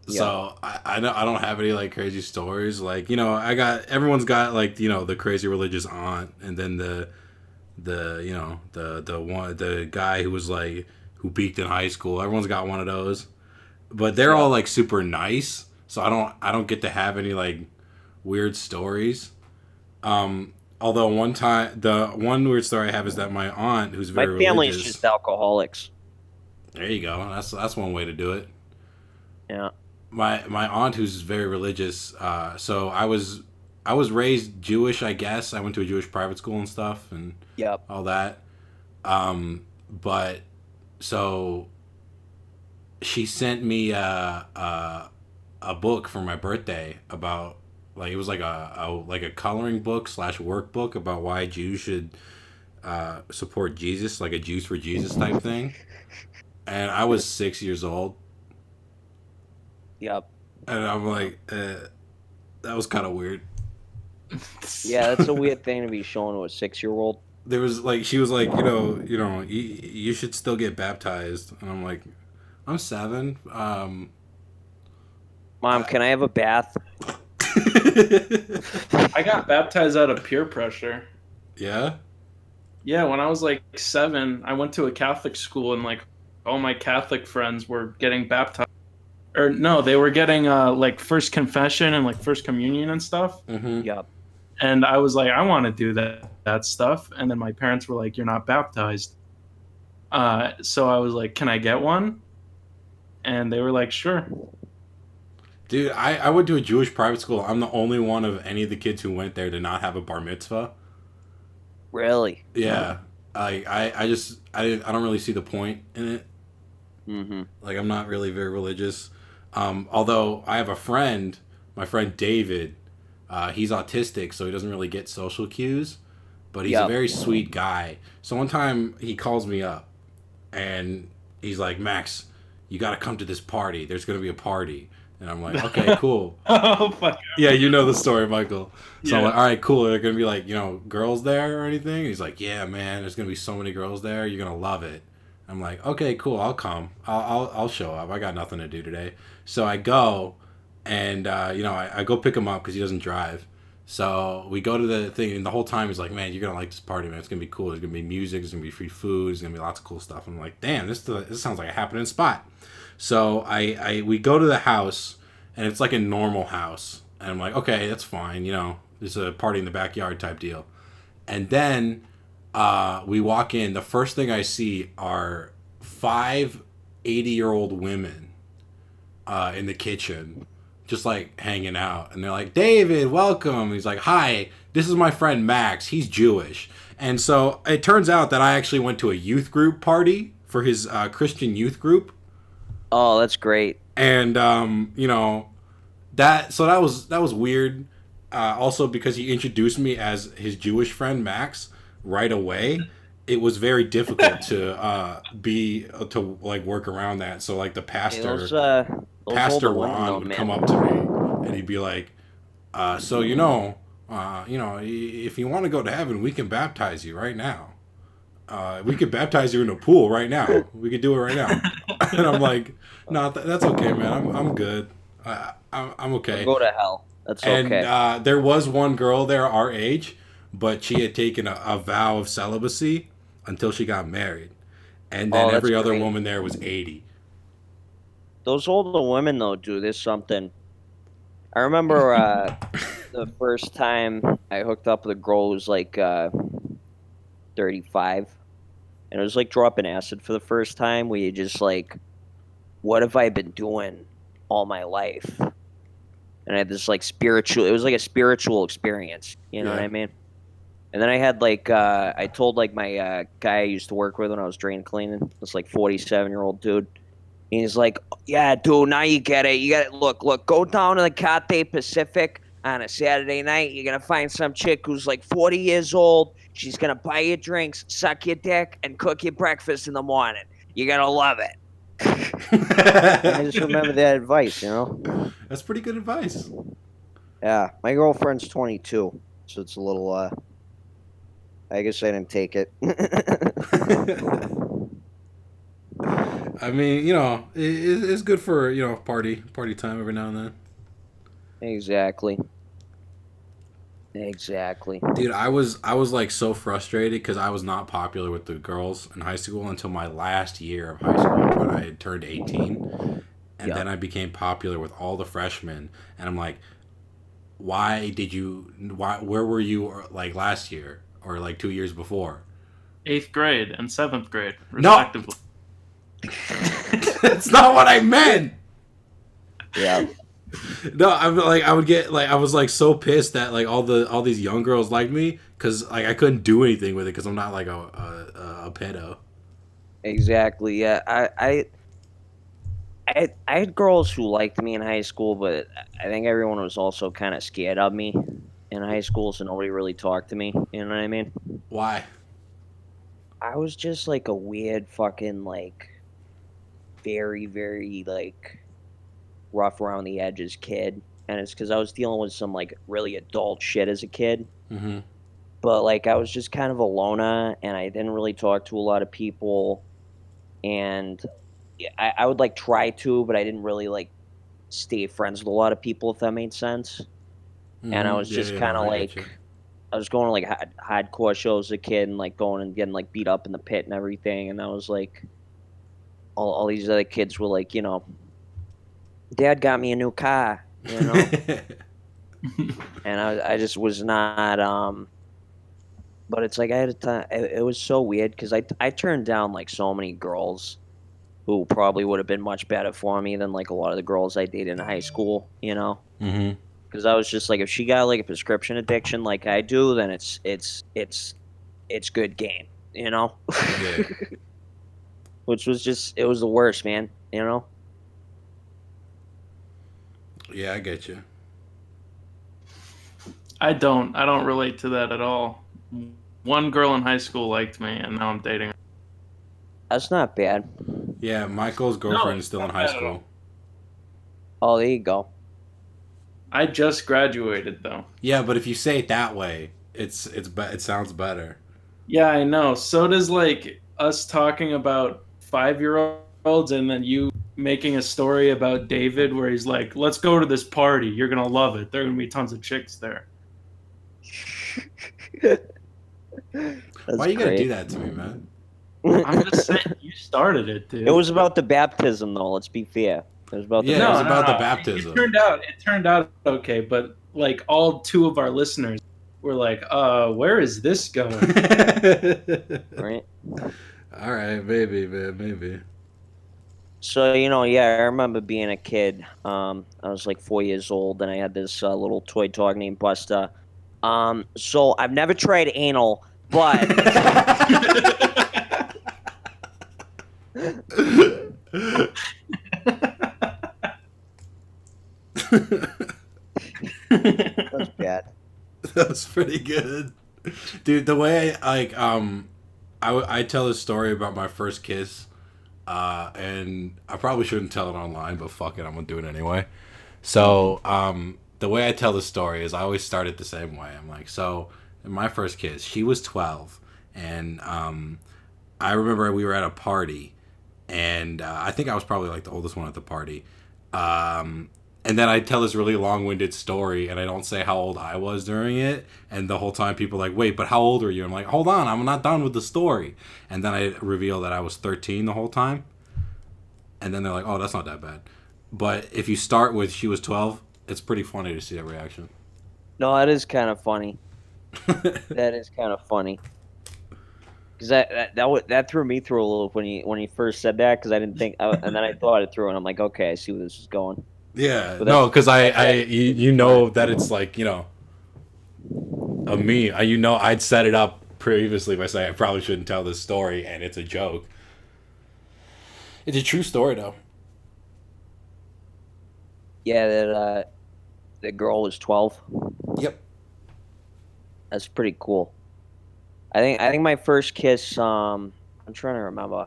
Yeah. So I don't have any like crazy stories. Like, everyone's got like, the crazy religious aunt, and then the guy who was like who peaked in high school. Everyone's got one of those. But they're all like super nice. So I don't get to have any like weird stories. Although one time, the one weird story I have is that my aunt, who's very religious... My family is just alcoholics. There you go. That's one way to do it. Yeah. My aunt, who's very religious, so I was raised Jewish, I guess. I went to a Jewish private school and stuff, and all that. But so she sent me a book for my birthday about, like, it was like a coloring book / workbook about why Jews should support Jesus, like a Jews for Jesus type thing. And I was 6 years old. Yep. And I'm like, that was kind of weird. Yeah, that's a weird thing to be shown to a 6-year-old. there was like she was like, you should still get baptized, and I'm like, I'm 7. Mom, can I have a bath? I got baptized out of peer pressure. Yeah. Yeah, when I was like 7, I went to a Catholic school, and like all my Catholic friends were getting baptized. Or no, they were getting like first confession and like first communion and stuff. Mm-hmm. Yep. And I was like, I want to do that stuff. And then my parents were like, you're not baptized. So I was like, can I get one? And they were like, sure. Dude, I went to a Jewish private school. I'm the only one of any of the kids who went there to not have a bar mitzvah. Really? Yeah. I don't really see the point in it. Mm-hmm. Like, I'm not really very religious. Although I have a friend, my friend David, he's autistic, so he doesn't really get social cues, but he's a very sweet guy. So one time he calls me up and he's like, Max, you got to come to this party. There's going to be a party. And I'm like, okay, cool. Oh, fuck. Yeah, you know the story, Michael. So I'm Yeah. like, all right, cool. Are there going to be like, girls there or anything? And he's like, yeah, man, there's going to be so many girls there. You're going to love it. I'm like, okay, cool. I'll come. I'll show up. I got nothing to do today. So I go, and I go pick him up because he doesn't drive. So we go to the thing, and the whole time he's like, man, you're gonna like this party, man. It's gonna be cool. There's gonna be music. There's gonna be free food. There's gonna be lots of cool stuff. I'm like, damn, this sounds like a happening spot. So we go to the house, and it's like a normal house, and I'm like, okay, that's fine. There's a party in the backyard type deal, and then. We walk in. The first thing I see are 5 80-year-old women in the kitchen, just like hanging out. And they're like, David, welcome. He's like, hi, this is my friend Max. He's Jewish. And so it turns out that I actually went to a youth group party for his Christian youth group. Oh, that's great. And, that was weird. Also because he introduced me as his Jewish friend Max. Right away, it was very difficult to work around that. So like the pastor, Pastor Ron would come up to me and he'd be like, if you want to go to heaven, we can baptize you right now. We could baptize you in a pool right now. We could do it right now. And I'm like, no, that's okay, man. I'm good. I'm okay. Go to hell. That's okay. And there was one girl there our age. But she had taken a vow of celibacy until she got married. And then every other woman there was 80. Those older women, though, dude, there's something. I remember the first time I hooked up with a girl who was like 35. And it was like dropping acid for the first time where you just like, what have I been doing all my life? And I had this like it was like a spiritual experience. You know what I mean? And then I had like, I told like my guy I used to work with when I was drain cleaning, this like 47-year-old dude. And he's like, yeah, dude, now you get it. You got it. Look, go down to the Cathay Pacific on a Saturday night. You're going to find some chick who's like 40 years old. She's going to buy you drinks, suck your dick, and cook you breakfast in the morning. You're going to love it. I just remember that advice, That's pretty good advice. Yeah, my girlfriend's 22, so it's a little, I guess I didn't take it. I mean, it's good for, party time every now and then. Exactly. Dude, I was like so frustrated because I was not popular with the girls in high school until my last year of high school when I had turned 18. And then I became popular with all the freshmen. And I'm like, where were you like last year? Or like 2 years before? 8th grade and 7th grade, respectively. No! That's not what I meant! Yeah. No, I was like so pissed that like all these young girls liked me because like I couldn't do anything with it because I'm not like a pedo. Exactly. Yeah. I had girls who liked me in high school, but I think everyone was also kind of scared of me in high school, so nobody really talked to me. You know what I mean? Why? I was just like a weird fucking like very, very like rough around the edges kid, and it's because I was dealing with some like really adult shit as a kid. Mm-hmm. but like I was just kind of a loner, and I didn't really talk to a lot of people, and yeah, I would like try to, but I didn't really like stay friends with a lot of people, if that made sense. And I Mm-hmm. was Yeah, just yeah, kind no, of I get you. like, I was going to like hardcore shows as a kid and like going and getting like beat up in the pit and everything. And I was like, all these other kids were like, Dad got me a new car, and I just was not. But it's like I had a time. It was so weird because I turned down like so many girls who probably would have been much better for me than like a lot of the girls I dated in high school. Mm-hmm. Because I was just like, if she got like a prescription addiction like I do, then it's good game, Yeah. Which was just it was the worst, man. Yeah, I get you. I don't relate to that at all. One girl in high school liked me, and now I'm dating her. That's not bad. Yeah, Michael's No, girlfriend is it's still in not high bad at school. all. Oh, there you go. I just graduated though. Yeah, but if you say it that way, it sounds better. Yeah, I know. So does like us talking about 5-year-olds and then you making a story about David where he's like, "Let's go to this party. You're gonna love it. There are gonna be tons of chicks there." Why That's you gotta do great. that to me, man? I'm just saying, you started it, dude. It was about the baptism, though. Let's be fair. It was about the Yeah, it was No, baptism. about the no. baptism. It turned out okay, but like all two of our listeners were like, where is this going?" Right? All right, maybe, man, maybe. So, yeah, I remember being a kid. I was like 4 years old, and I had this little toy dog named Buster. So I've never tried anal, but that's bad. That was pretty good, dude. The way I tell a story about my first kiss, and I probably shouldn't tell it online, but fuck it, I'm gonna do it anyway. So, the way I tell the story is I always start it the same way. I'm like, so in my first kiss, she was 12, and I remember we were at a party, and I think I was probably like the oldest one at the party. And then I tell this really long-winded story, and I don't say how old I was during it. And the whole time, people are like, "Wait, but how old are you?" I'm like, "Hold on, I'm not done with the story." And then I reveal that I was 13 the whole time. And then they're like, "Oh, that's not that bad." But if you start with she was 12, it's pretty funny to see that reaction. No, that is kind of funny. That is kind of funny. Because that threw me through a little when he first said that, because I didn't think, and then I thought it through, and I'm like, okay, I see where this is going. Yeah, But no, because that's you know that it's like, a me. I'd set it up previously by saying I probably shouldn't tell this story, and it's a joke. It's a true story, though. yeah, that the girl was 12. Yep. That's pretty cool. I think my first kiss. I'm trying to remember.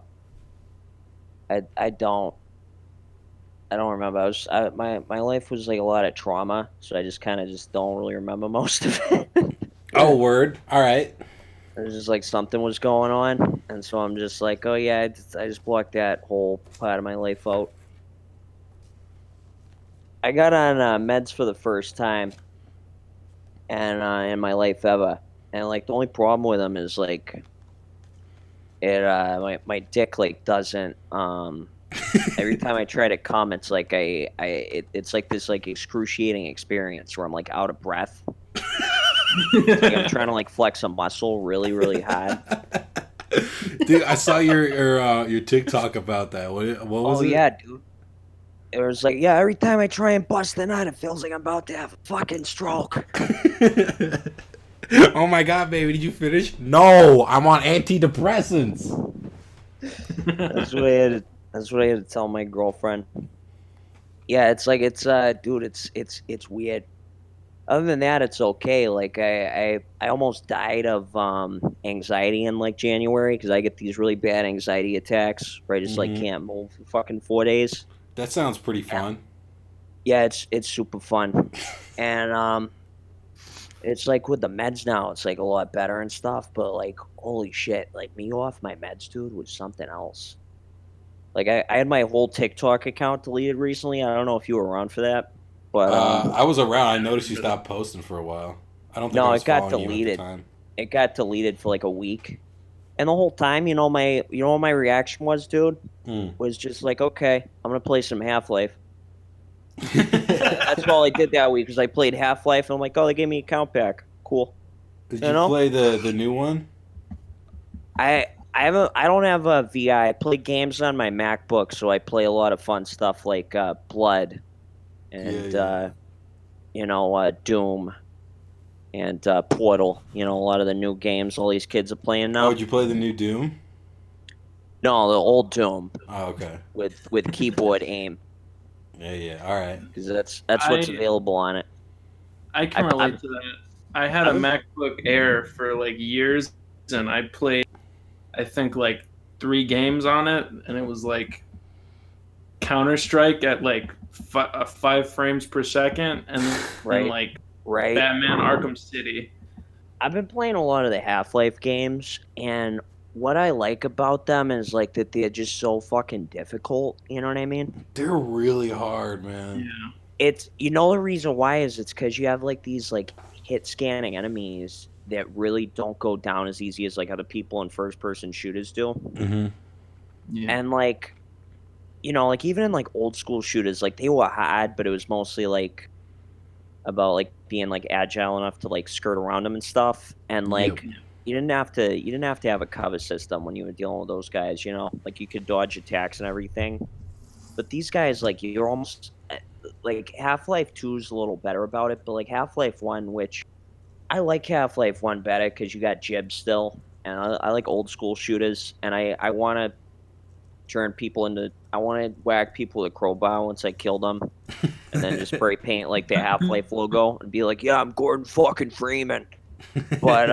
I don't remember. My life was like a lot of trauma, so I just kind of just don't really remember most of it. Oh, word. All right. There's just like something was going on, and so I'm just like, oh yeah, I just blocked that whole part of my life out. I got on meds for the first time, and in my life ever, and like the only problem with them is like it my dick like doesn't every time I try to come, it's like it's like this like excruciating experience where I'm like out of breath. It's like I'm trying to like flex a muscle really, really hard. Dude, I saw your TikTok about that. What was Oh it? yeah, dude. It was like, yeah, every time I try and bust a nut, it feels like I'm about to have a fucking stroke. Oh my god, baby, did you finish? No, I'm on antidepressants. That's what I had to tell my girlfriend. Yeah, it's like dude, it's weird. Other than that, it's okay. Like I almost died of anxiety in like January because I get these really bad anxiety attacks where I just like Hmm. can't move for fucking 4 days. That sounds pretty fun. Yeah, it's super fun, and It's like with the meds now, it's like a lot better and stuff. But like, holy shit, like me off my meds, dude, was something else. Like I had my whole TikTok account deleted recently. I don't know if you were around for that, but I was around. I noticed you stopped posting for a while. I don't think I no, was it got following you at the deleted. time. It got deleted for like a week, and the whole time, what my reaction was, dude, Mm. was just like, okay, I'm gonna play some Half Life. That's all I did that week, because I played Half Life, and I'm like, oh, they gave me a count pack, cool. Did You you know, play the new one? I don't have a VI. I play games on my MacBook, so I play a lot of fun stuff like Blood Yeah, and yeah. Doom and Portal. A lot of the new games all these kids are playing Oh, now. did you play the new Doom? No, the old Doom Oh, okay. with keyboard aim, Yeah, yeah. All right. because that's what's I available on it. I can relate to that. I had a I've been, MacBook Air for like years, and I played, I think, like 3 games on it, and it was like Counter Strike at like 5 frames per second, and then right, like right. Batman Arkham City. I've been playing a lot of the Half-Life games, and what I like about them is like that they're just so fucking difficult. You know what I mean? They're really hard, man. Yeah. It's the reason why is it's because you have like these like hit scanning enemies that really don't go down as easy as like other people in first person shooters do. Mm-hmm. Yeah. And like like even in like old school shooters, like they were hard, but it was mostly like about like being like agile enough to like skirt around them and stuff. And Yep. like you didn't have to have a cover system when you were dealing with those guys, like you could dodge attacks and everything. But these guys, like, you're almost like Half-Life 2 is a little better about it, but like Half-Life 1, which I like Half-Life 1 better because you got Jib still, and I like old school shooters, and I want to I want to whack people with a crowbar once I kill them, and then just spray paint like the Half-Life logo and be like, yeah, I'm Gordon fucking Freeman. But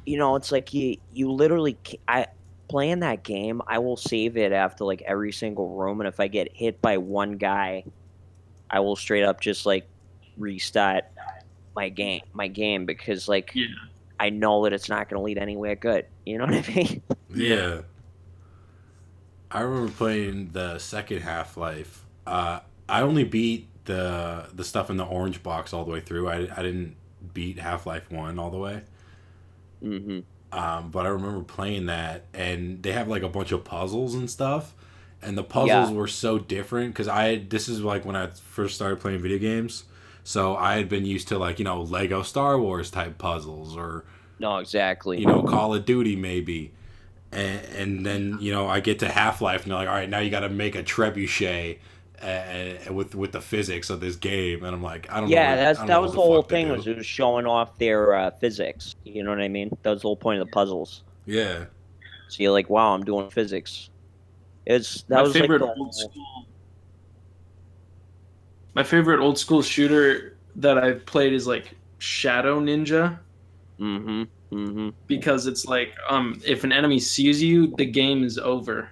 it's like you literally I playing that game, I will save it after like every single room, and if I get hit by one guy, I will straight up just like restart my game because like Yeah. I know that it's not going to lead anywhere good. You know what I mean? Yeah. I remember playing the second Half-Life. I only beat the stuff in the orange box all the way through. I didn't beat Half-Life 1 all the way. Mm-hmm. But I remember playing that, and they have like a bunch of puzzles and stuff. And the puzzles Yeah. were so different because this is like when I first started playing video games. So I had been used to like, Lego Star Wars type puzzles or, No, exactly. Call of Duty maybe. And then I get to Half-Life and they're like, all right, now you got to make a trebuchet with the physics of this game, and I'm like, I don't know. Yeah, I don't that know was what the whole fuck to thing, do. was it was showing off their physics. You know what I mean? That was the whole point of the puzzles. Yeah, So you're like, wow, I'm doing physics. That My was like favorite the old school. My favorite old school shooter that I've played is like Shadow Ninja, Mm-hmm. Mm-hmm. because it's like if an enemy sees you, the game is over.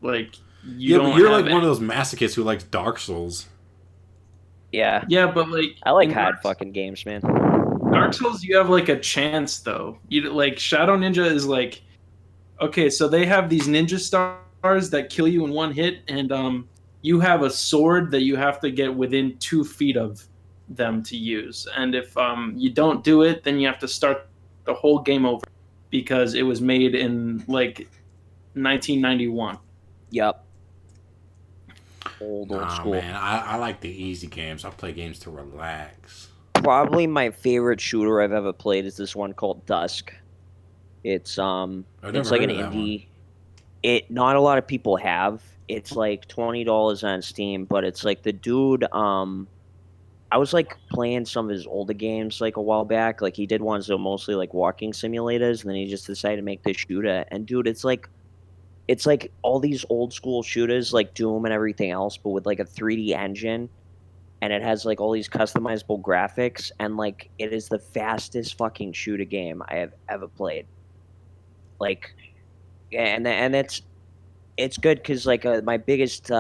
Like you yeah, don't but you're have like one of those masochists who likes Dark Souls. Yeah. Yeah, but like I like in hard Dark, fucking games, man. Dark Souls, you have like a chance though. You like Shadow Ninja is like, okay, so they have these ninja stars that kill you in one hit, and you have a sword that you have to get within 2 feet of them to use. And if you don't do it, then you have to start the whole game over because it was made in like 1991. Yep. Old Nah, school. man, I like the easy games. I play games to relax. Probably my favorite shooter I've ever played is this one called Dusk. It's I've it's never like heard an of that indie. It not a lot of people have. It's like $20 on Steam, but it's like the dude. I was like playing some of his older games like a while back. Like he did ones that were mostly like walking simulators, and then he just decided to make this shooter. And dude, it's like all these old school shooters like Doom and everything else, but with like a 3D engine, and it has like all these customizable graphics, and like it is the fastest fucking shooter game I have ever played. Like, and it's good because like my biggest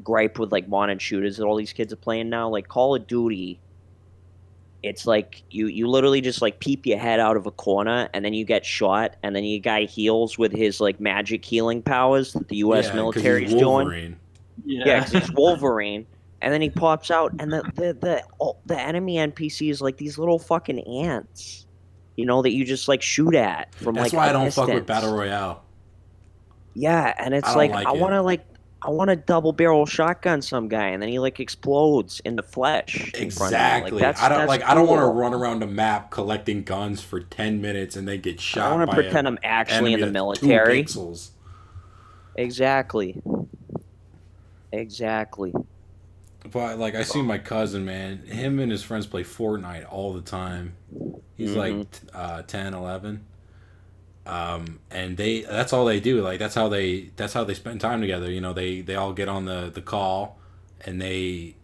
gripe with like modern shooters that all these kids are playing now, like Call of Duty, it's like you literally just like peep your head out of a corner and then you get shot and then your guy heals with his like magic healing powers that the US Yeah, because he's military's doing. Wolverine. Yeah, Yeah. because he's Wolverine. And then he pops out and the enemy NPC is like these little fucking ants. You know, that you just like shoot at from That's like why a I don't distance. fuck with Battle Royale. Yeah, and it's I don't like like I it. want to double barrel shotgun some guy, and then he like explodes in the flesh in front of me. Like Exactly. that's I don't want to cool. run around the map collecting guns for 10 minutes and then get I shot want to by pretend an I'm actually in enemy the that's military. 2 pixels. Exactly. Exactly. But like I see my cousin, man, him and his friends play Fortnite all the time. He's like 10, 11. And that's all they do. Like that's how they spend time together. You know, they all get on the call and they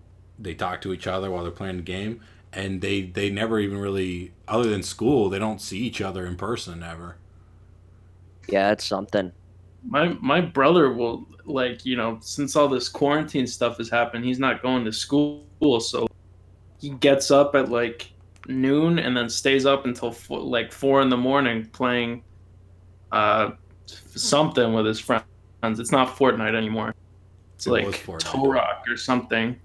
talk to each other while they're playing the game, and they never even really, other than school, they don't see each other in person ever. Yeah, it's something. My brother will, like, since all this quarantine stuff has happened, he's not going to school, so he gets up at like noon and then stays up until like 4 in the morning playing something with his friends. It's not Fortnite anymore. It's It like was Fortnite. Torok or something.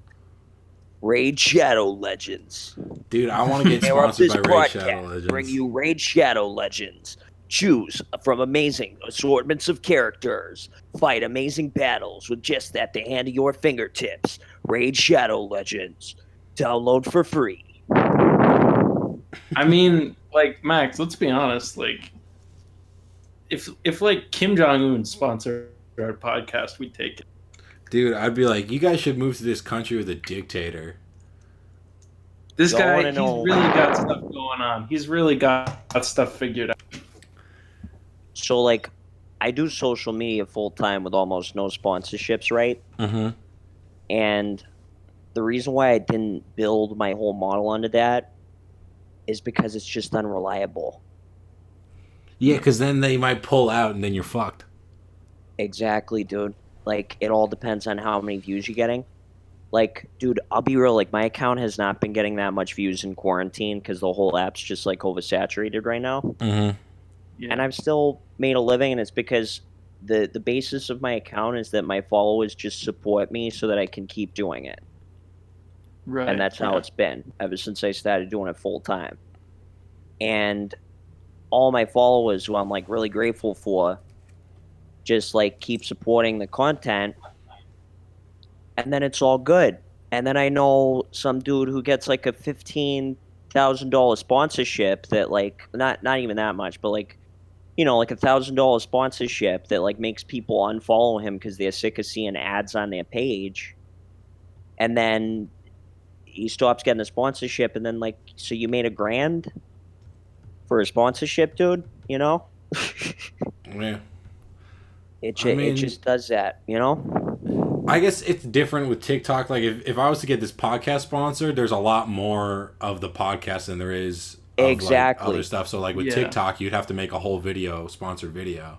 Raid Shadow Legends. Dude, I want to get Interrupt sponsored this by Raid broadcast. Shadow Legends. Bring you Raid Shadow Legends. Choose from amazing assortments of characters. Fight amazing battles with just at the hand of your fingertips. Raid Shadow Legends. Download for free. I mean, like, Max, let's be honest, like, if like Kim Jong-un sponsored our podcast, we'd take it. Dude, I'd be like, you guys should move to this country with a dictator. This Don't guy, wanna he's know. really got stuff going on. He's really got stuff figured out. So, like, I do social media full time with almost no sponsorships, right? Mm-hmm. And the reason why I didn't build my whole model onto that is because it's just unreliable. Yeah, because then they might pull out and then you're fucked. Exactly, dude. Like, it all depends on how many views you're getting. Like, dude, I'll be real. Like, my account has not been getting that much views in quarantine because the whole app's just, like, oversaturated right now. Mm-hmm. Yeah. And I've still made a living, and it's because the basis of my account is that my followers just support me so that I can keep doing it. Right. And that's how it's been ever since I started doing it full time. And all my followers, who I'm like really grateful for, just like keep supporting the content, and then it's all good. And then I know some dude who gets like a $15,000 sponsorship that like not even that much, but like, you know, like $1,000 sponsorship that like makes people unfollow him because they're sick of seeing ads on their page. And then he stops getting a sponsorship, and then like, so you made $1,000 for a sponsorship, dude, you know? Yeah. It mean- just does that, you know? I guess it's different with TikTok. Like, if I was to get this podcast sponsored, there's a lot more of the podcast than there is of Exactly. like, other stuff. So, like, with Yeah. TikTok, you'd have to make a whole video, sponsored video.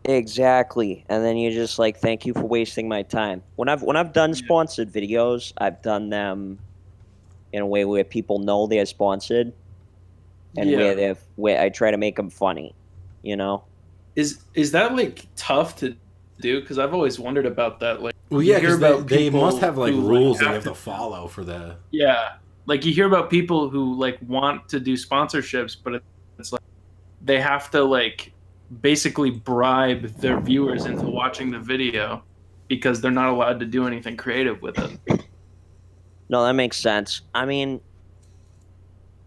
Exactly. And then you're just like, thank you for wasting my time. When I've done sponsored videos, I've done them in a way where people know they're sponsored, and Yeah. where I try to make them funny, you know? Is that like tough to do? Because I've always wondered about that. Like, Well, you yeah, hear because about they people must have, like, who, rules that you have have to follow for the... Yeah, like you hear about people who like want to do sponsorships, but it's like they have to like basically bribe their viewers into watching the video because they're not allowed to do anything creative with it. No, that makes sense. I mean,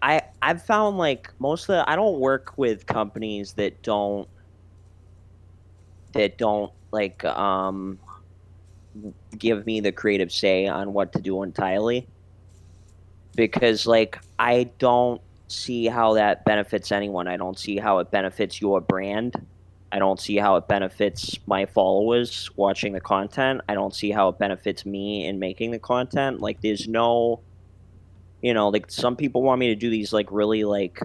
I've found like I don't work with companies that don't like give me the creative say on what to do entirely, because like I don't see how that benefits anyone. I don't see how it benefits your brand. I don't see how it benefits my followers watching the content. I don't see how it benefits me in making the content. Like, there's no, you know, like some people want me to do these like really like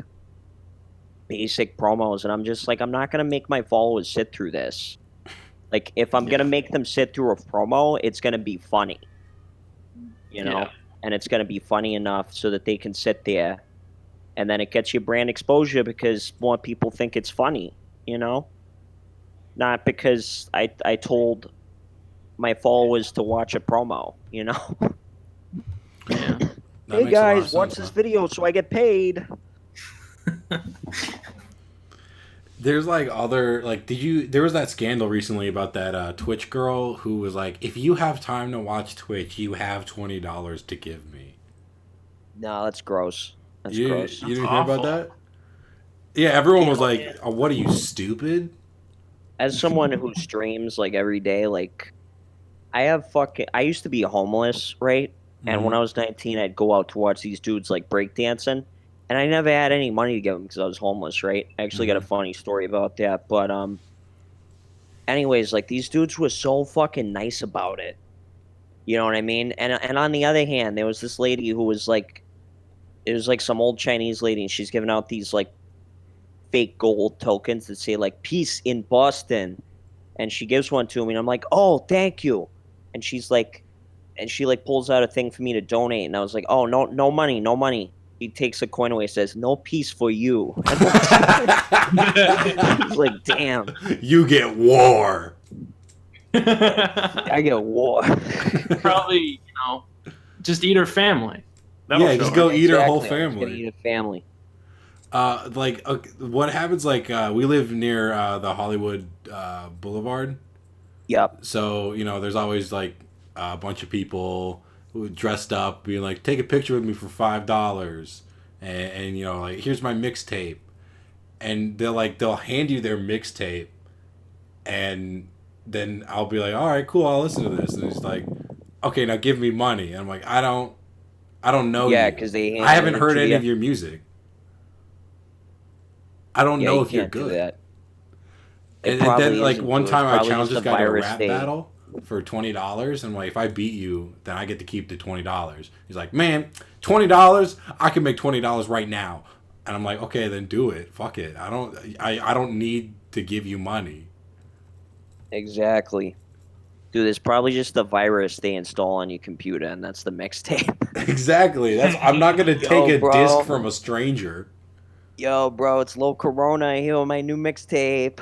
basic promos, and I'm just like, I'm not gonna make my followers sit through this. Like, if I'm gonna make them sit through a promo, it's gonna be funny, you know? Yeah. and it's going to be funny enough so that they can sit there, and then it gets you brand exposure because more people think it's funny, you know? Not because I told my followers to watch a promo, you know? Yeah. Hey guys, watch this video so I get paid. There's like other like there was that scandal recently about that Twitch girl who was like, if you have time to watch Twitch, you have $20 to give me. No, that's gross. That's you, gross. You didn't That's hear awful. about that? Yeah, everyone was like, oh, what are you, stupid? As someone who streams like every day, like I used to be homeless, right? And when I was 19, I'd go out to watch these dudes like breakdancing, and I never had any money to give them because I was homeless, right? I actually got a funny story about that, but anyways, like these dudes were so fucking nice about it. You know what I mean? And on the other hand, there was this lady who was like, it was like some old Chinese lady, and she's giving out these like fake gold tokens that say like "Peace in Boston," and she gives one to me, and I'm like, "Oh, thank you," and she's like. And she like pulls out a thing for me to donate, and I was like, "Oh, no money, no money." He takes a coin away, says, "No peace for you." It's like, damn, You get war. I get war. Probably, just eat her family. Yeah, just go eat her whole Exactly, I was gonna family. eat a family. Like, what happens? Like, we live near the Hollywood Boulevard, Yep. so there's always like a bunch of people who dressed up, being like, "Take a picture with me for $5," and like, "Here's my mixtape," and they'll hand you their mixtape, and then I'll be like, "All right, cool, I'll listen to this," and it's like, "Okay, now give me money," and I'm like, I don't know Yeah, you. because they. I haven't heard to any you. of your music. I don't know you if you're can't do good. that. And then like one time I challenged this guy to a rap battle for $20, and like, if I beat you, then I get to keep the $20. He's like, "Man, $20, I can make $20 right now," and I'm like, "Okay, then do it. Fuck it. I don't need to give you money." Exactly. Dude, it's probably just the virus they install on your computer, and that's the mixtape. Exactly. I'm not gonna take a bro. disc from a stranger. Yo, bro, it's low corona. Here with my new mixtape.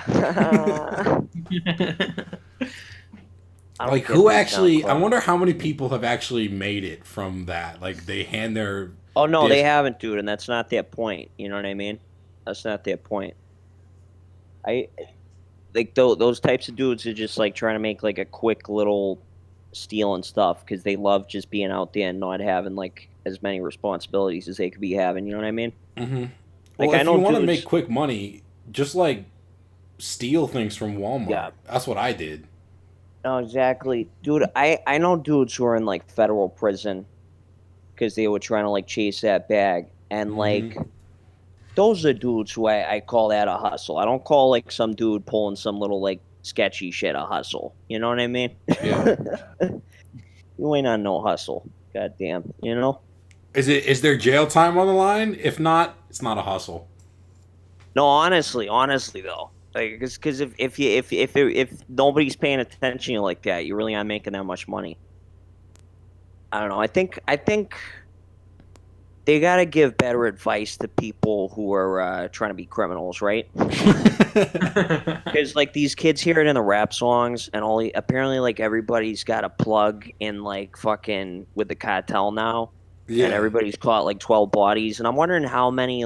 Like, who actually? I wonder how many people have actually made it from that. Like, they hand their. Oh no, disc. they haven't, dude, and that's not their point. You know what I mean? That's not their point. Like those types of dudes are just like trying to make like a quick little steal and stuff because they love just being out there and not having like as many responsibilities as they could be having. You know what I mean? Mm-hmm. Like, Well, I if know you want to dudes- make quick money, just like steal things from Walmart. Yeah. That's what I did. No, exactly, dude. I know dudes who are in like federal prison because they were trying to like chase that bag, and like those are dudes who I call that a hustle. I don't call like some dude pulling some little like sketchy shit a hustle. You know what I mean? Yeah. You ain't on no hustle. God damn. You know? Is there jail time on the line? If not, it's not a hustle. No, honestly though, like, because if nobody's paying attention to you like that, you really aren't making that much money. I don't know. I think they gotta give better advice to people who are trying to be criminals, right? Because like these kids hear it in the rap songs, and apparently like everybody's got a plug in like fucking with the cartel now, Yeah. and everybody's caught like 12 bodies, and I'm wondering how many.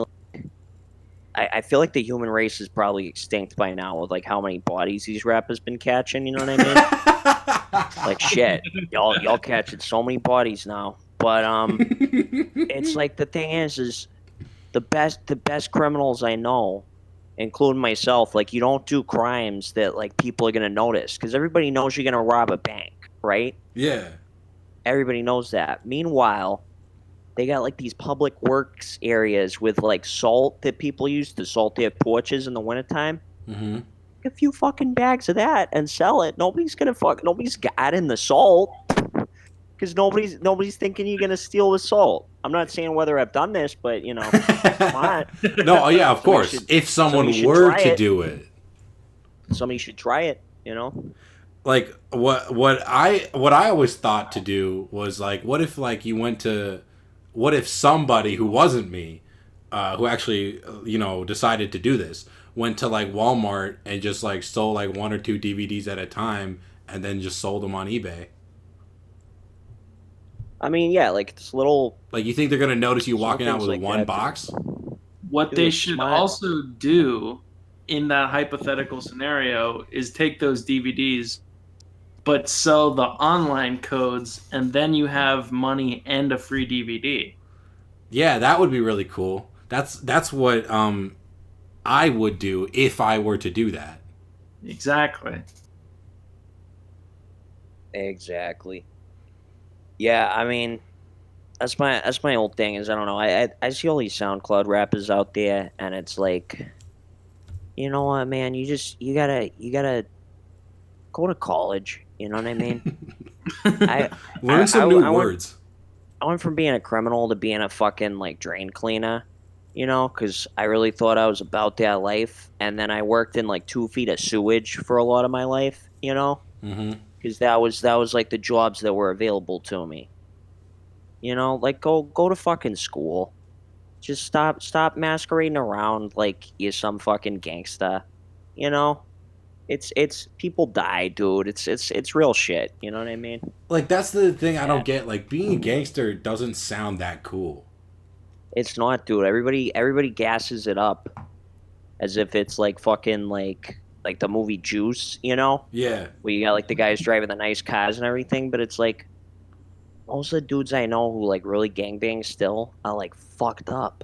I feel like the human race is probably extinct by now with like how many bodies these rappers been catching. You know what I mean? Like shit, y'all catching so many bodies now. But it's like the thing is the best criminals I know, including myself, like you don't do crimes that like people are gonna notice because everybody knows you're gonna rob a bank, right? Yeah. Everybody knows that. Meanwhile, they got like these public works areas with like salt that people use to salt their porches in the wintertime. Mm-hmm. A few fucking bags of that and sell it. Nobody's got in the salt because nobody's thinking you're gonna steal the salt. I'm not saying whether I've done this, but come on. No, yeah, of course. If someone were to do it. Somebody should try it, like what I always thought to do was like, what if like you went to, what if somebody who wasn't me, who actually decided to do this, went to like Walmart and just like stole like one or two DVDs at a time and then just sold them on eBay. I mean, yeah, like this little Like, you think they're gonna notice you walking out things with like one that, box? What Dude, they it's should smart. also do in that hypothetical scenario is take those DVDs, but sell the online codes, and then you have money and a free DVD. Yeah, that would be really cool. That's what I would do if I were to do that. Exactly. Exactly. Yeah, I mean, that's my old thing is I don't know. I see all these SoundCloud rappers out there, and it's like, you know what, man? You gotta go to college. You know what I mean? I Learn some new I went words. I went from being a criminal to being a fucking like drain cleaner. You know, because I really thought I was about that life, and then I worked in like 2 feet of sewage for a lot of my life. You know, Hmm. because that was like the jobs that were available to me. You know, like go to fucking school. Just stop masquerading around like you're some fucking gangsta. You know? It's people die, dude. It's real shit. You know what I mean? Like, that's the thing I Yeah. don't get. Like, being a gangster doesn't sound that cool. It's not, dude. Everybody gasses it up as if it's like fucking like the movie Juice, you know? Yeah. Where you got like the guys driving the nice cars and everything, but it's like most of the dudes I know who like really gangbang still are like fucked up.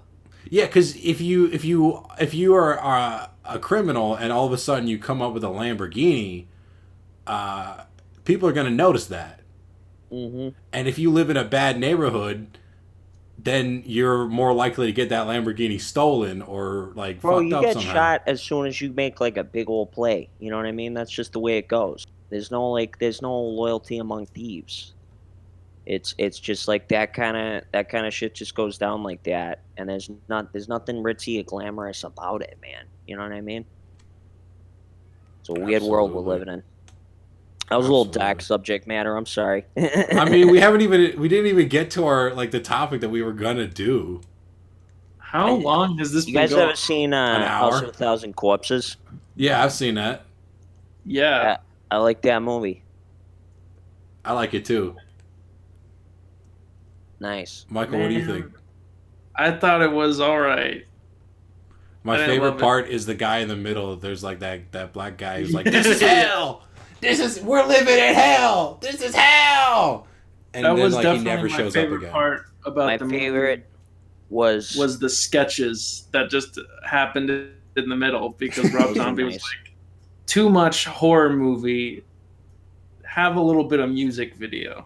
Yeah, because if you are a criminal and all of a sudden you come up with a Lamborghini, people are gonna notice that. Mm-hmm. And if you live in a bad neighborhood, then you're more likely to get that Lamborghini stolen or like Bro, fucked you up get somehow. shot as soon as you make like a big old play. You know what I mean? That's just the way it goes. There's no loyalty among thieves. It's just like that kind of shit just goes down like that, and there's nothing ritzy or glamorous about it, man. You know what I mean? It's a weird world we're Absolutely. living in. That was a little dark Absolutely. subject matter. I'm sorry. I mean, we didn't even get to our like the topic that we were gonna do. How long has this You been guys going? ever seen An House of hour. a Thousand Corpses? Yeah, I've seen that. Yeah. Yeah, I like that movie. I like it too. Nice. Michael, what do you think? Man, I thought it was all right. My I didn't favorite love it. part is the guy in the middle. There's like that black guy who's like, "This is hell. We're living in hell. This is hell." And That then was like he definitely never my shows up favorite again. part about My the movie favorite was was the sketches that just happened in the middle because Rob those were Zombie was nice. like, too much horror movie. Have a little bit of music video.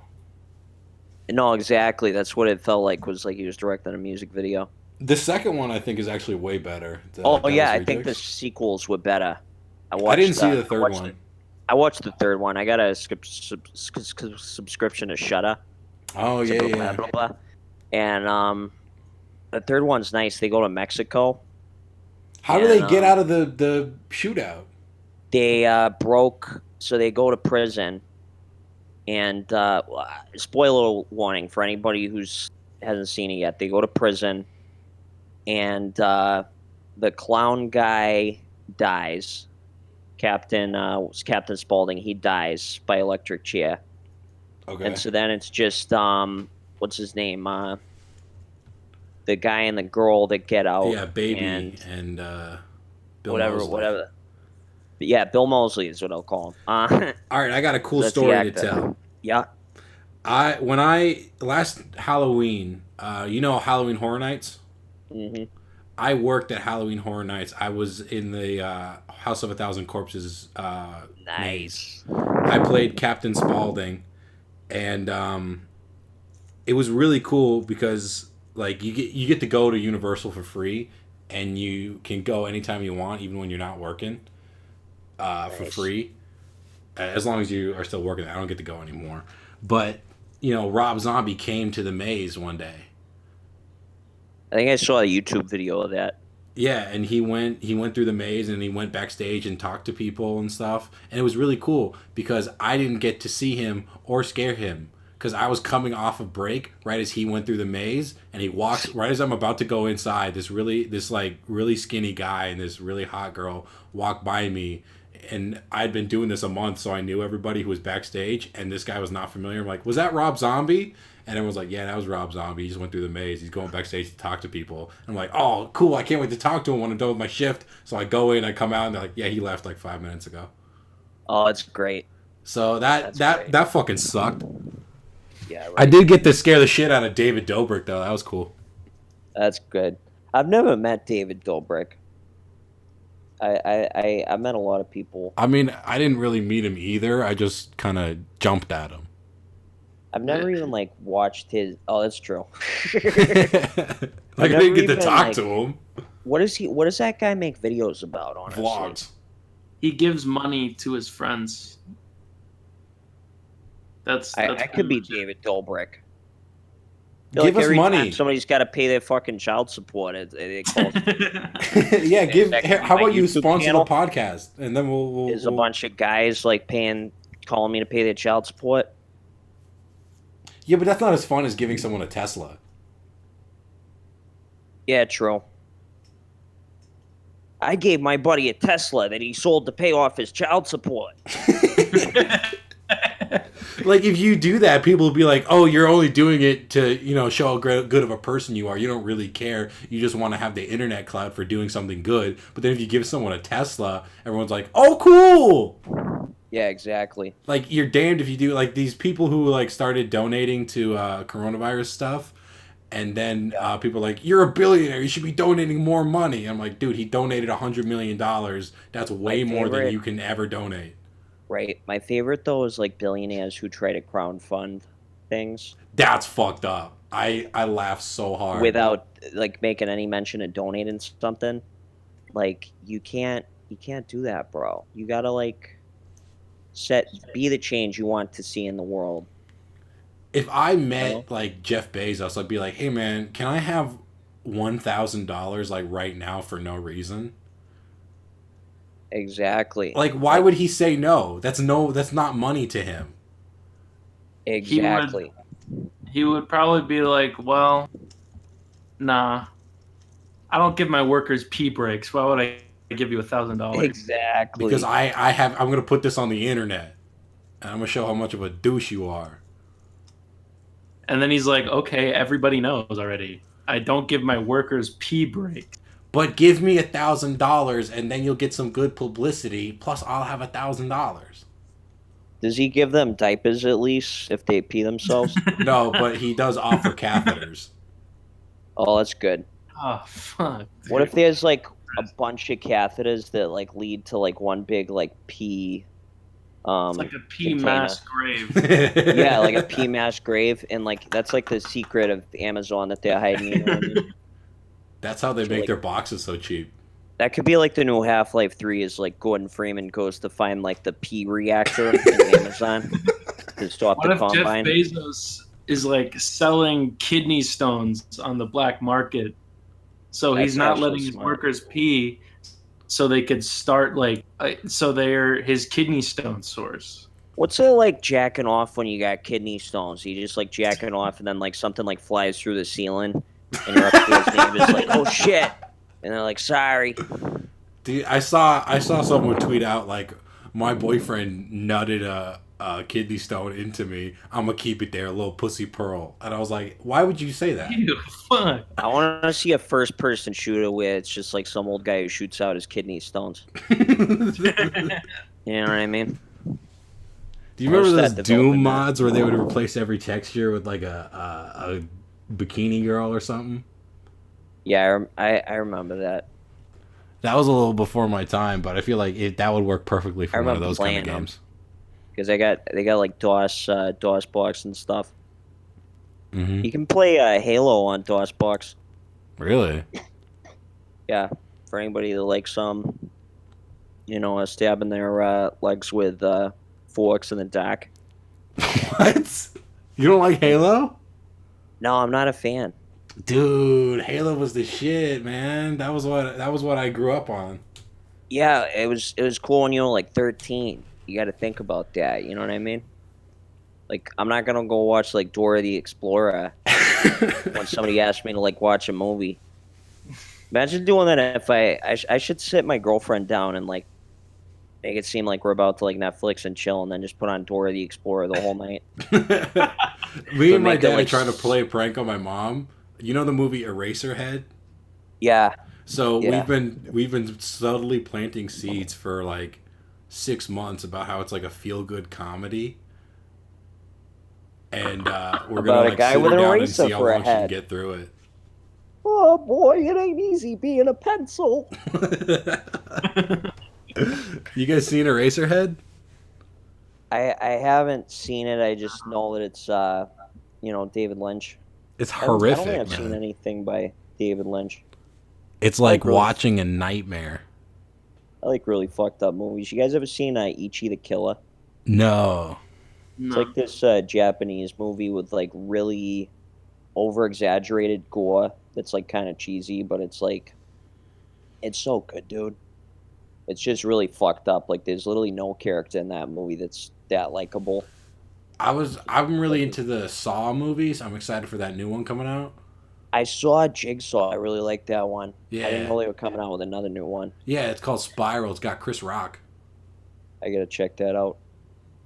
No, exactly. That's what it felt like. Was like he was directing a music video. The second one I think is actually way better. The Oh Devil's yeah, I think the Rejects. sequels were better. I didn't see the third one. I watched the third one. I got a subscription to Shudder. Oh Blah, yeah, blah, yeah. blah, blah. And the third one's nice. They go to Mexico. How do they And, get out of the shootout? They broke, so they go to prison. And spoiler warning for anybody who's hasn't seen it yet. They go to prison, and the clown guy dies. Captain Spaulding. He dies by electric chair. Okay. And so then it's just what's his name? The guy and the girl that get out. Yeah, Baby and and Bill whatever, Moseley. whatever. But yeah, Bill Moseley is what I'll call him. All right, I got a cool That's the story to actor. tell. Yeah. When I last Halloween, Halloween Horror Nights. Hmm. I worked at Halloween Horror Nights. I was in the House of a Thousand Corpses maze. Nice. I played Captain Spaulding, and it was really cool because like you get to go to Universal for free, and you can go anytime you want, even when you're not working, for Nice. free, as long as you are still working. I don't get to go anymore, but Rob Zombie came to the maze one day. I think I saw a YouTube video of that. Yeah, and he went through the maze and he went backstage and talked to people and stuff, and it was really cool because I didn't get to see him or scare him because I was coming off of break right as he went through the maze, and he walks right as I'm about to go inside. This really skinny guy and this really hot girl walked by me, and I'd been doing this a month, so I knew everybody who was backstage, and this guy was not familiar. I'm like, was that Rob Zombie? And everyone's like, yeah, that was Rob Zombie. He just went through the maze. He's going backstage to talk to people. And I'm like, oh, cool. I can't wait to talk to him when I'm done with my shift. So I go in, I come out, and they're like, yeah, he left like 5 minutes ago. Oh, it's great. So that fucking sucked. Yeah, right. I did get to scare the shit out of David Dobrik, though. That was cool. That's good. I've never met David Dobrik. I met a lot of people. I mean, I didn't really meet him either. I just kind of jumped at him. I've never even like watched his. Oh, that's true. I didn't get to talk to him. What does that guy make videos about? Honestly, Vlogs. He gives money to his friends. That's I could be David Dobrik. Give us money. Somebody's got to pay their fucking child support. They call Yeah, how about you sponsor the podcast, and then we'll There's a bunch of guys like calling me to pay their child support. Yeah, but that's not as fun as giving someone a Tesla. Yeah, true. I gave my buddy a Tesla that he sold to pay off his child support. Like, if you do that, people will be like, oh, you're only doing it to, show how good of a person you are. You don't really care. You just want to have the internet clout for doing something good. But then if you give someone a Tesla, everyone's like, oh, cool. Yeah, exactly. Like, you're damned if you do. Like, these people who, like, started donating to coronavirus stuff, and then people are like, you're a billionaire. You should be donating more money. I'm like, dude, he donated $100 million. That's way more than you can ever donate. Right. My favorite, though, is, like, billionaires who try to crowdfund things. That's fucked up. I laugh so hard. Without, like, making any mention of donating something. Like, you can't do that, bro. You gotta, like, be the change you want to see in the world. If I met, like, Jeff Bezos, I'd be like, hey, man, can I have $1,000, like, right now for no reason? Exactly. Like, why would he say no? That's not money to him. Exactly. He would probably be like, well, nah. I don't give my workers pee breaks. Why would I give you $1,000? Exactly. Because I'm going to put this on the internet. And I'm going to show how much of a douche you are. And then he's like, okay, everybody knows already. I don't give my workers pee break. But give me $1,000 and then you'll get some good publicity. Plus, I'll have $1,000. Does he give them diapers at least if they pee themselves? No, but he does offer catheters. Oh, that's good. Oh, fuck. What if there's like a bunch of catheters that like lead to like one big like pee? It's like a pee mass grave. Yeah, like a pee mass grave, and like that's like the secret of Amazon that they're hiding. You know what I mean? That's how they make their boxes so cheap. That could be like the new Half-Life 3 is like Gordon Freeman goes to find like the pee reactor in Amazon to stop the combine. What if Jeff Bezos is like selling kidney stones on the black market? So he's not letting his workers pee so they could start like, so they're his kidney stone source. What's it like jacking off when you got kidney stones? You just like jacking off and then like something like flies through the ceiling and your upstairs neighbor's like, oh shit. And they're like, sorry. Dude, I saw someone tweet out like, my boyfriend nutted a kidney stone into me. I'm gonna keep it there, a little pussy pearl. And I was like, why would you say that? Ew, fuck. I want to see a first-person shooter where it's just like some old guy who shoots out his kidney stones. You know what I mean? Do you remember those Doom mods where they would replace every texture with like a bikini girl or something? Yeah, I remember that. That was a little before my time, but I feel like that would work perfectly for one of those kind of games. Because they got like DOSBox and stuff. Mm-hmm. You can play Halo on DOSBox. Really? Yeah, for anybody that likes stabbing their legs with forks in the dark. What? You don't like Halo? No, I'm not a fan. Dude, Halo was the shit, man. That was what I grew up on. Yeah, it was cool when you were like 13. You got to think about that. You know what I mean? Like, I'm not gonna go watch like Dora the Explorer when somebody asks me to like watch a movie. Imagine doing that if I should sit my girlfriend down and like make it seem like we're about to like Netflix and chill, and then just put on Dora the Explorer the whole night. Me But and my make it dad like, trying to play a prank on my mom. You know the movie Eraserhead? yeah, So we've yeah. been subtly planting seeds for like 6 months about how it's like a feel good comedy, and we're gonna About a like guy sit with her an down and eraser see how for a long she can head. get through it. Oh boy, it ain't easy being a pencil. You guys seen Eraserhead? I haven't seen it. I just know that it's David Lynch. It's I don't think horrific, I've seen man. anything by David Lynch. It's I like like really watching a nightmare. I like really fucked up movies. You guys ever seen Ichi the Killer? No. It's No. like this Japanese movie with like really over exaggerated gore that's like kind of cheesy, but it's so good, dude. It's just really fucked up. Like there's literally no character in that movie that's that likable. I'm really Like into the Saw movies. I'm excited for that new one coming out. I saw Jigsaw. I really liked that one. I didn't Yeah. know they were coming out with another new one. Yeah, it's called Spiral. It's got Chris Rock. I gotta check that out.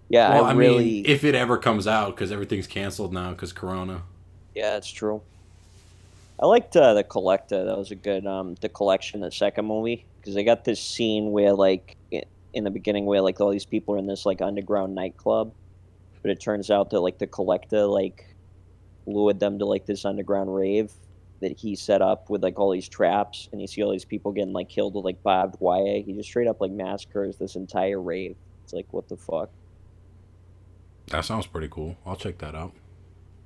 Yeah, I Well, I mean, really. if it ever comes out, because everything's canceled now because Corona. Yeah, it's true. I liked the Collector. That was a good the collection, the second movie, because they got this scene where like in the beginning where like all these people are in this like underground nightclub, but it turns out that like the Collector like lured them to like this underground rave that he set up with like all these traps, and you see all these people getting like killed with like barbed wire. He just straight up like massacres this entire rave. It's like what the fuck? That sounds pretty cool. I'll check that out.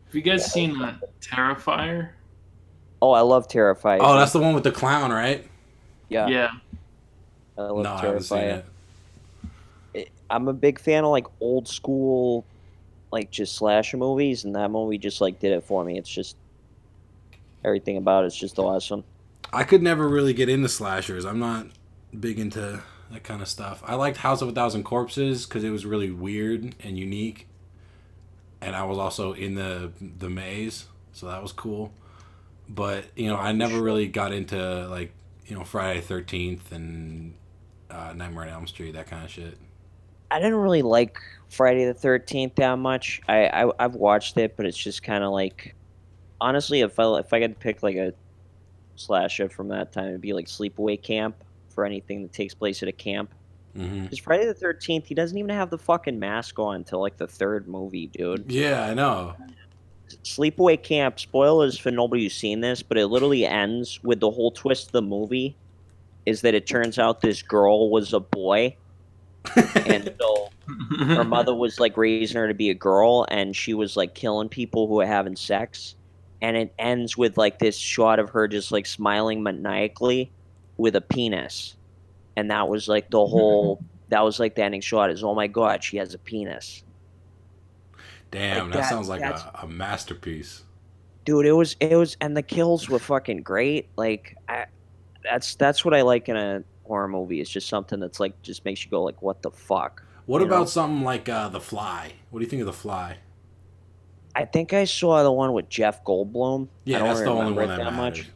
Have you guys Yeah. seen Terrifier? Oh, I love Terrifier, Oh, that's dude. the one with the clown, right? Yeah, Yeah. I love No, I haven't seen Terrifier. it. I'm a big fan of like old school, like just slasher movies, and that movie just like did it for me. It's just everything about it's just awesome. I could never really get into slashers. I'm not big into that kind of stuff. I liked House of a Thousand Corpses because it was really weird and unique, and I was also in the maze, so that was cool. But Oh, I for never sure. really got into like Friday the 13th and Nightmare on Elm Street, that kind of shit. I didn't really like Friday the 13th that much. I've watched it, but it's just kind of like honestly, if I could pick like a slasher from that time, it'd be like Sleepaway Camp for anything that takes place at a camp. Hmm. Because Friday the 13th, he doesn't even have the fucking mask on until like the third movie, dude. Yeah, I know. Sleepaway Camp, spoilers for nobody who's seen this, but it literally ends with the whole twist of the movie is that it turns out this girl was a boy, and so her mother was like raising her to be a girl, and she was like killing people who were having sex. And it ends with like this shot of her just like smiling maniacally with a penis. And that was like that was like the ending shot is, oh my God, she has a penis. Damn, Like that sounds like that's a masterpiece. dude, it was, and the kills were fucking great. That's what I like in a horror movie. It's just something that's like just makes you go like, what the fuck, What you about know? something like The Fly? What do you think of The Fly? I think I saw the one with Jeff Goldblum. I Yeah, don't that's really the only remember one it that that matters. much.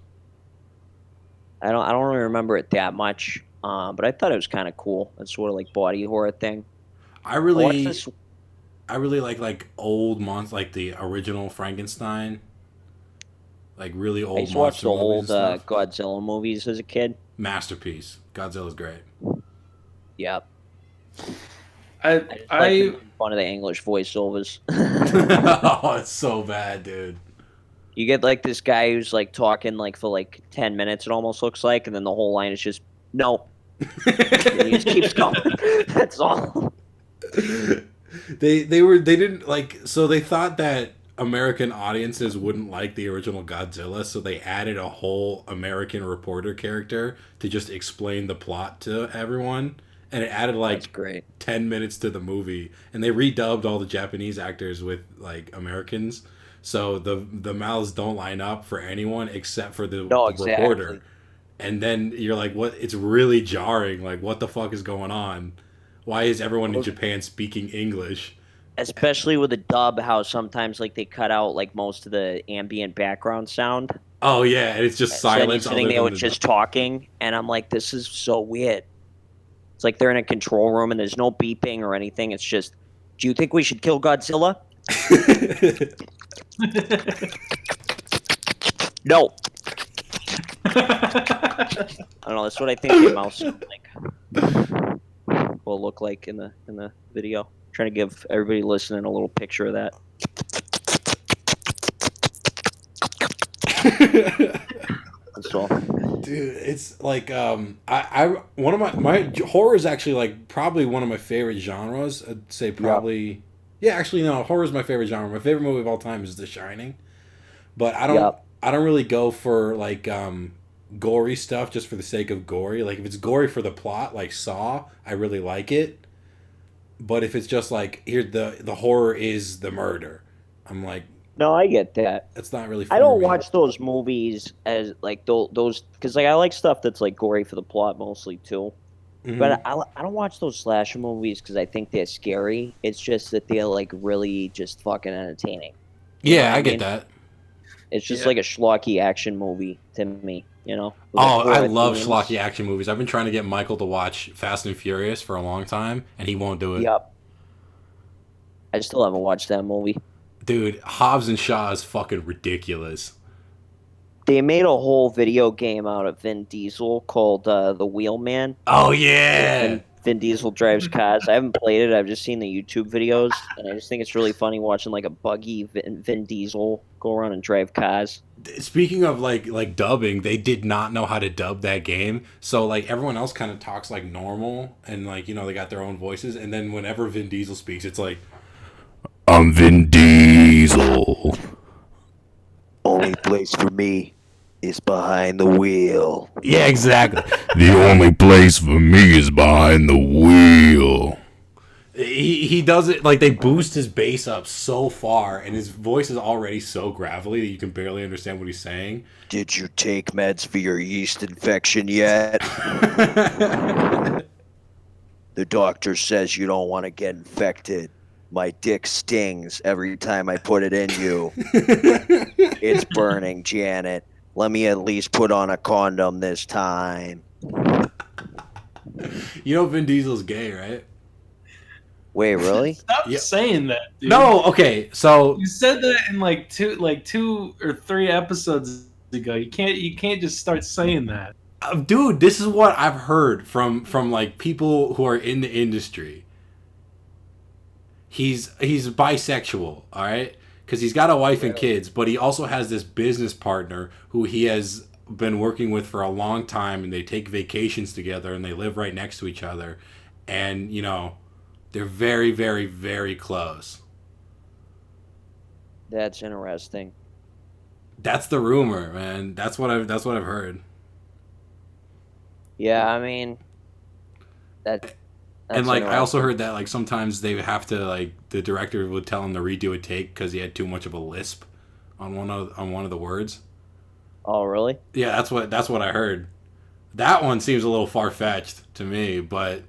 I don't really remember it that much. But I thought it was kind of cool. It's sort of like body horror thing. I I watched really, this. I really like old monsters, like the original Frankenstein, like really I old used to watch monster the movies and old stuff. Godzilla movies as a kid. Masterpiece. Godzilla's great. Yeah, I I just like I making fun of the English voiceovers. Oh, it's so bad, dude. You get like this guy who's like talking like for like 10 minutes. It almost looks like, and then the whole line is just no. And he just keeps going. That's all. They didn't like, so they thought that American audiences wouldn't like the original Godzilla, so they added a whole American reporter character to just explain the plot to everyone, and it added That's like great. 10 minutes to the movie, and they redubbed all the Japanese actors with like Americans, so the mouths don't line up for anyone except for the No, reporter. exactly. And then you're like, what? It's really jarring. Like, what the fuck is going on? Why is everyone in Japan speaking English? Especially with the dub, how sometimes like they cut out like most of the ambient background sound. Oh yeah, and it's just So then you're silence sitting other there than with the just talking, and I'm like, this is so weird. It's like they're in a control room and there's no beeping or anything. It's just, do you think we should kill Godzilla? No. I don't know. That's what I think their mouths sound like. Will look like in the video. Trying to give everybody listening a little picture of that. That's all. Dude, it's like I one of my horror is actually like probably one of my favorite genres. I'd say probably yeah, actually no, horror is my favorite genre. My favorite movie of all time is The Shining. But I don't really go for like gory stuff just for the sake of gory. Like if it's gory for the plot, like Saw, I really like it. But if it's just like here the horror is the murder, I'm like No, I get that. that's not really. I don't watch those movies as like those because like I like stuff that's like gory for the plot mostly too. Mm-hmm. But I don't watch those slasher movies because I think they're scary. It's just that they're like really just fucking entertaining. Yeah, I get that. It's just like a schlocky action movie to me, you know? Oh, I love schlocky action movies. I've been trying to get Michael to watch Fast and Furious for a long time, and he won't do it. Yep. I still haven't watched that movie. Dude, Hobbs and Shaw is fucking ridiculous. They made a whole video game out of Vin Diesel called The Wheelman. Oh, yeah! Vin Diesel drives cars. I haven't played it. I've just seen the YouTube videos, and I just think it's really funny watching like a buggy Vin Diesel go around and drive cars. Speaking of like dubbing, they did not know how to dub that game. So like everyone else kind of talks like normal, and like they got their own voices. And then whenever Vin Diesel speaks, it's like, "I'm Vin Diesel." Only place for me is behind the wheel. Yeah, exactly. The only place for me is behind the wheel. He does it like they boost his bass up so far, and his voice is already so gravelly that you can barely understand what he's saying. Did you take meds for your yeast infection yet? The doctor says you don't want to get infected. My dick stings every time I put it in you. It's burning, Janet. Let me at least put on a condom this time. You know Vin Diesel's gay, right? Wait, really? Stop saying that, dude. No, okay, so You said that in like two or three episodes ago. You can't just start saying that. dude, this is what I've heard from like people who are in the industry. He's bisexual, all right? Because he's got a wife and kids, but he also has this business partner who he has been working with for a long time, and they take vacations together, and they live right next to each other, and they're very, very, very close. That's interesting. That's the rumor, man. That's what I've heard. Yeah, I mean, that's and like I also heard that like sometimes they have to like the director would tell him to redo a take because he had too much of a lisp on one of the words. Oh, really? Yeah, that's what I heard. That one seems a little far fetched to me, but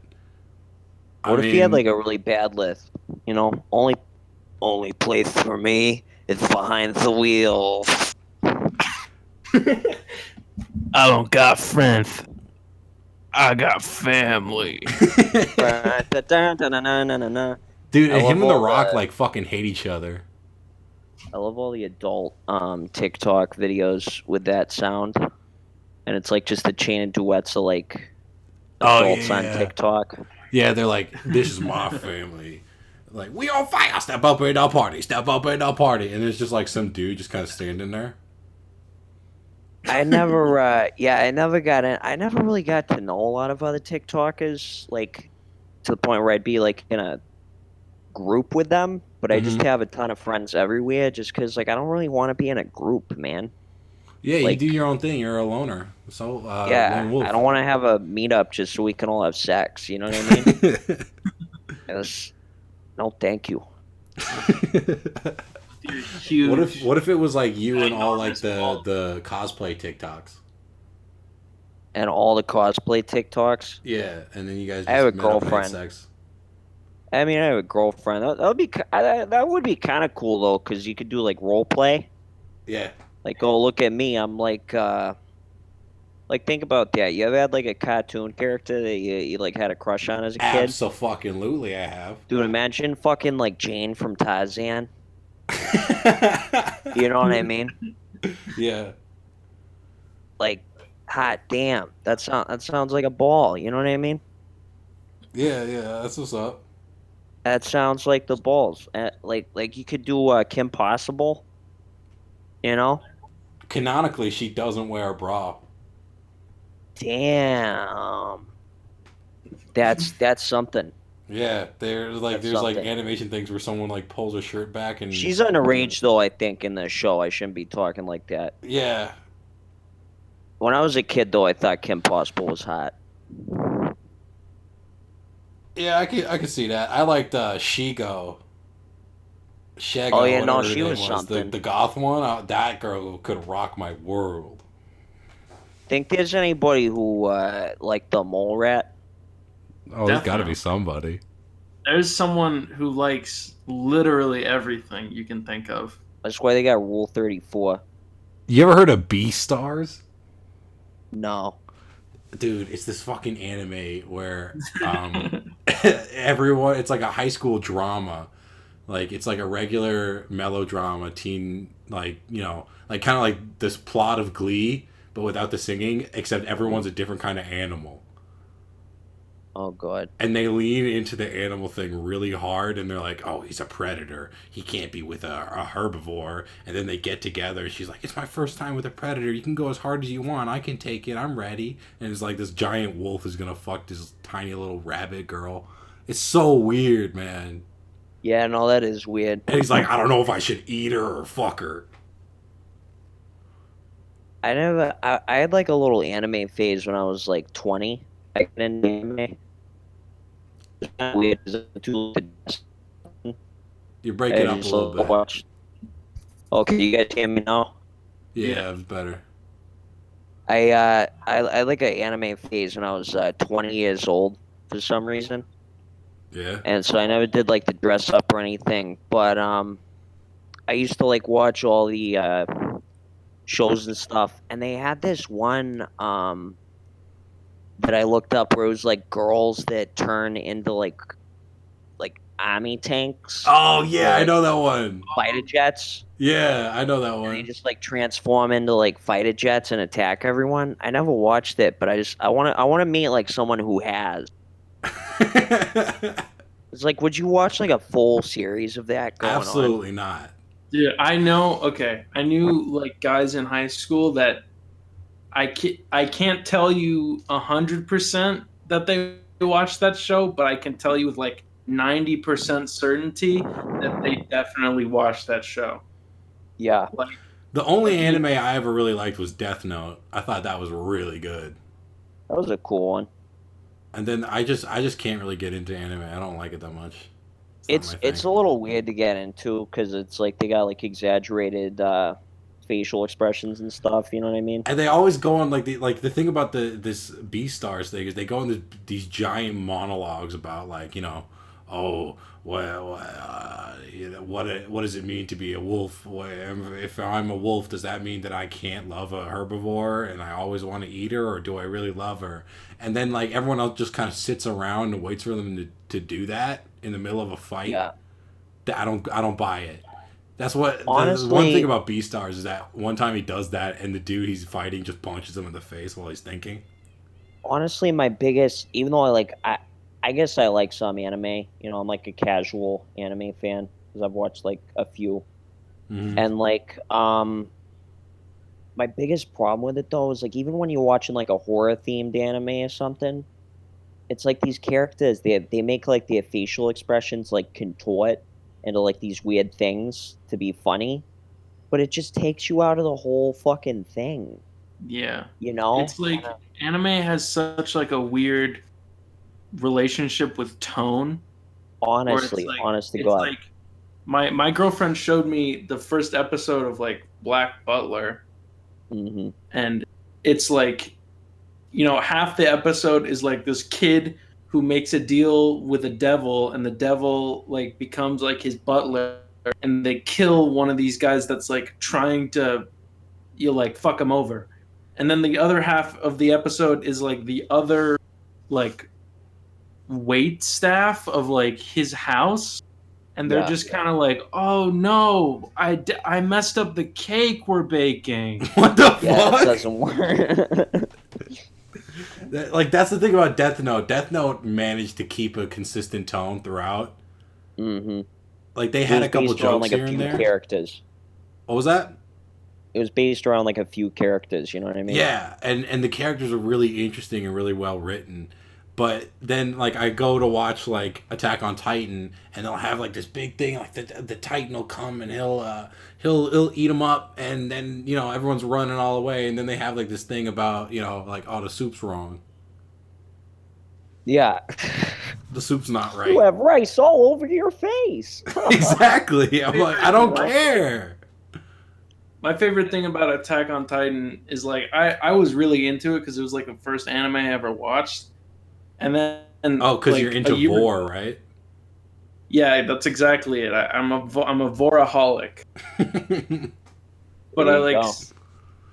what if he had like a really bad lisp? Only place for me is behind the wheel. I don't got friends. I got family. Dude, him and The Rock like fucking hate each other. I love all the adult TikTok videos with that sound, and it's like just a chain of duets of like adults on TikTok. Yeah, they're like, "This is my family." Like, "We on fire! Step up in our party! Step up in our party!" And there's just like some dude just kind of standing there. I never, I never got in. I never really got to know a lot of other TikTokers, like to the point where I'd be like in a group with them. But I just have a ton of friends everywhere, just because like I don't really want to be in a group, man. Yeah, like, you do your own thing. You're a loner. So yeah, I don't want to have a meetup just so we can all have sex. You know what I mean? No, thank you. Huge. What if it was like you and all like Ginormous the cosplay TikToks? And all the cosplay TikToks. Yeah, and then you guys I have just a met up and had girlfriend. sex. I mean, I have a girlfriend. That would be kind of cool though, because you could do like role play. Yeah. Like, oh, look at me. I'm like think about that. You ever had like a cartoon character that you like had a crush on as a kid? Abso-fucking-lutely, I have. Dude, imagine fucking like Jane from Tarzan. You know what I mean? Yeah. Like, hot damn. That sounds like a ball. You know what I mean? Yeah, that's what's up. That sounds like the balls. Like you could do Kim Possible. You know? Canonically, she doesn't wear a bra. Damn. That's something. Yeah, there's like That's something. animation things where someone like pulls her shirt back and She's underage though, I think, in the show. I shouldn't be talking like that. yeah. When I was a kid though, I thought Kim Possible was hot. Yeah, I could see that. I liked Shigo. Shago, Oh yeah, no, whatever her she name was something. The goth one. That girl could rock my world. Think there's anybody who like the mole rat? Oh, there's gotta be somebody. There's someone who likes literally everything you can think of. That's why they got Rule 34. You ever heard of B Stars? No. Dude, it's this fucking anime where everyone, it's like a high school drama. Like, it's like a regular melodrama, teen, like, you know, like kind of like this plot of Glee, but without the singing, except everyone's a different kind of animal. Oh god. And they lean into the animal thing really hard, and they're like, oh, he's a predator. He can't be with a herbivore. And then they get together, and she's like, it's my first time with a predator. You can go as hard as you want. I can take it. I'm ready. And it's like this giant wolf is going to fuck this tiny little rabbit girl. It's so weird, man. Yeah, no, that is weird. And he's like, I don't know if I should eat her or fuck her. I had like a little anime phase when I was like 20. Like in anime. It's kind of weird. You're breaking up a little bit. Okay, you guys hear me now? Yeah, it's better. I like an anime phase when I was 20 years old for some reason. Yeah. And so I never did like the dress up or anything, but I used to like watch all the shows and stuff, and they had this one that I looked up where it was like girls that turn into like army tanks. Oh yeah, I know that one. Fighter jets. Yeah, I know that And they one. just like transform into like fighter jets and attack everyone. I never watched it, but I want to meet like someone who has. It's like, would you watch like a full series of that going Absolutely not. Dude, I know. Okay, I knew like guys in high school that I can't tell you 100% that they watched that show, but I can tell you with like 90% certainty that they definitely watched that show. Yeah. Like, The only anime I ever really liked was Death Note. I thought that was really good. That was a cool one. And then I just can't really get into anime. I don't like it that much. It's a little weird to get into because it's like they got like exaggerated facial expressions and stuff. You know what I mean? And they always go on like the thing about this Beastars thing is they go on these giant monologues about like, you know, oh, well, you know, what does it mean to be a wolf? If I'm a wolf, does that mean that I can't love a herbivore and I always want to eat her, or do I really love her? And then like everyone else just kind of sits around and waits for them to do that in the middle of a fight. Yeah. I don't buy it. That's what Honestly, the one thing about Beastars is that one time he does that and the dude he's fighting just punches him in the face while he's thinking. Honestly, my biggest, even though I guess I like some anime. You know, I'm like a casual anime fan because I've watched like a few, and like my biggest problem with it though is like even when you're watching like a horror themed anime or something, it's like these characters they make like their facial expressions like contort into like these weird things to be funny, but it just takes you out of the whole fucking thing. yeah. You know, It's like anime has such like a weird relationship with tone. honestly, honest to it's God. like My girlfriend showed me the first episode of like Black Butler, Mm-hmm. and it's like, half the episode is like this kid who makes a deal with the devil, and the devil like becomes like his butler, and they kill one of these guys that's like trying to like fuck him over. And then the other half of the episode is like the other like wait staff of like his house, and they're just kind of like, oh no, I messed up the cake we're baking. What the Yeah, fuck? it doesn't work. Like, that's the thing about Death Note. Death Note managed to keep a consistent tone throughout. Mm-hmm. Like, they had a couple based around, jokes like, here a and few there. characters. What was that? It was based around like a few characters. You know what I mean? Yeah, and the characters are really interesting and really well written. But then, like, I go to watch like Attack on Titan, and they'll have like this big thing, like the Titan will come and he'll eat them up, and then everyone's running all the way, and then they have like this thing about like, oh, the soup's wrong, Yeah. the soup's not You right. have rice all over your face. Exactly. I'm like, I don't care. My favorite thing about Attack on Titan is like I was really into it because it was like the first anime I ever watched, and then Oh, because like, you're into vor, right? Yeah, that's exactly it. I'm a voraholic, but There I you like go.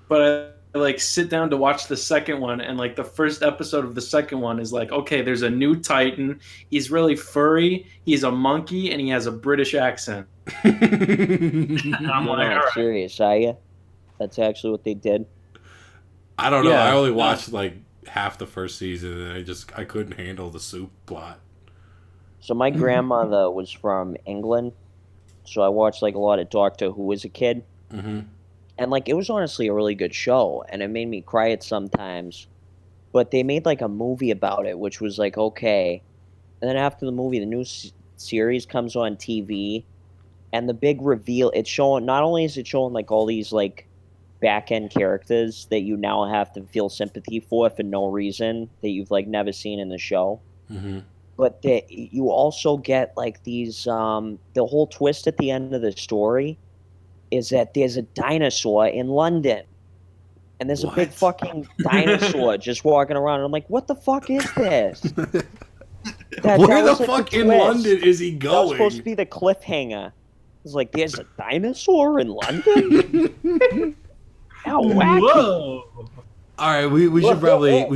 but I like sit down to watch the second one, and like the first episode of the second one is like, okay, there's a new Titan. He's really furry. He's a monkey, and he has a British accent. I'm You're like, not all right. serious, are you? That's actually what they did. I don't know. Yeah, I only no. watched like half the first season, and I couldn't handle the soup plot. So my grandmother was from England, so I watched like a lot of Doctor Who as a kid, Mm-hmm. and like it was honestly a really good show, and it made me cry at sometimes. But they made like a movie about it, which was like okay, and then after the movie, the new series comes on TV, and the big reveal, it's showing, not only is it showing like all these like back end characters that you now have to feel sympathy for no reason that you've like never seen in the show, Mm-hmm. but that you also get like these the whole twist at the end of the story is that there's a dinosaur in London, and there's a big What? fucking dinosaur just walking around, and I'm like, what the fuck is this? Where the was, like, fuck the in twist. London is he That was supposed to going? be the cliffhanger. It's like, there's a dinosaur in London? How wacky. Whoa! All right, we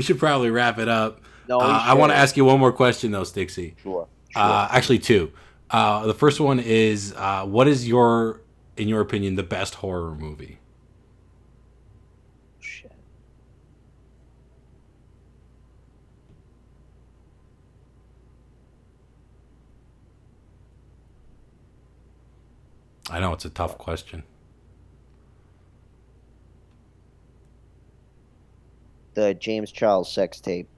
should probably wrap it up. No, we I want to should. ask you one more question though, Stixy. Sure. Actually, two. The first one is, what is in your opinion, the best horror movie? Shit. I know it's a tough question. The James Charles sex tape.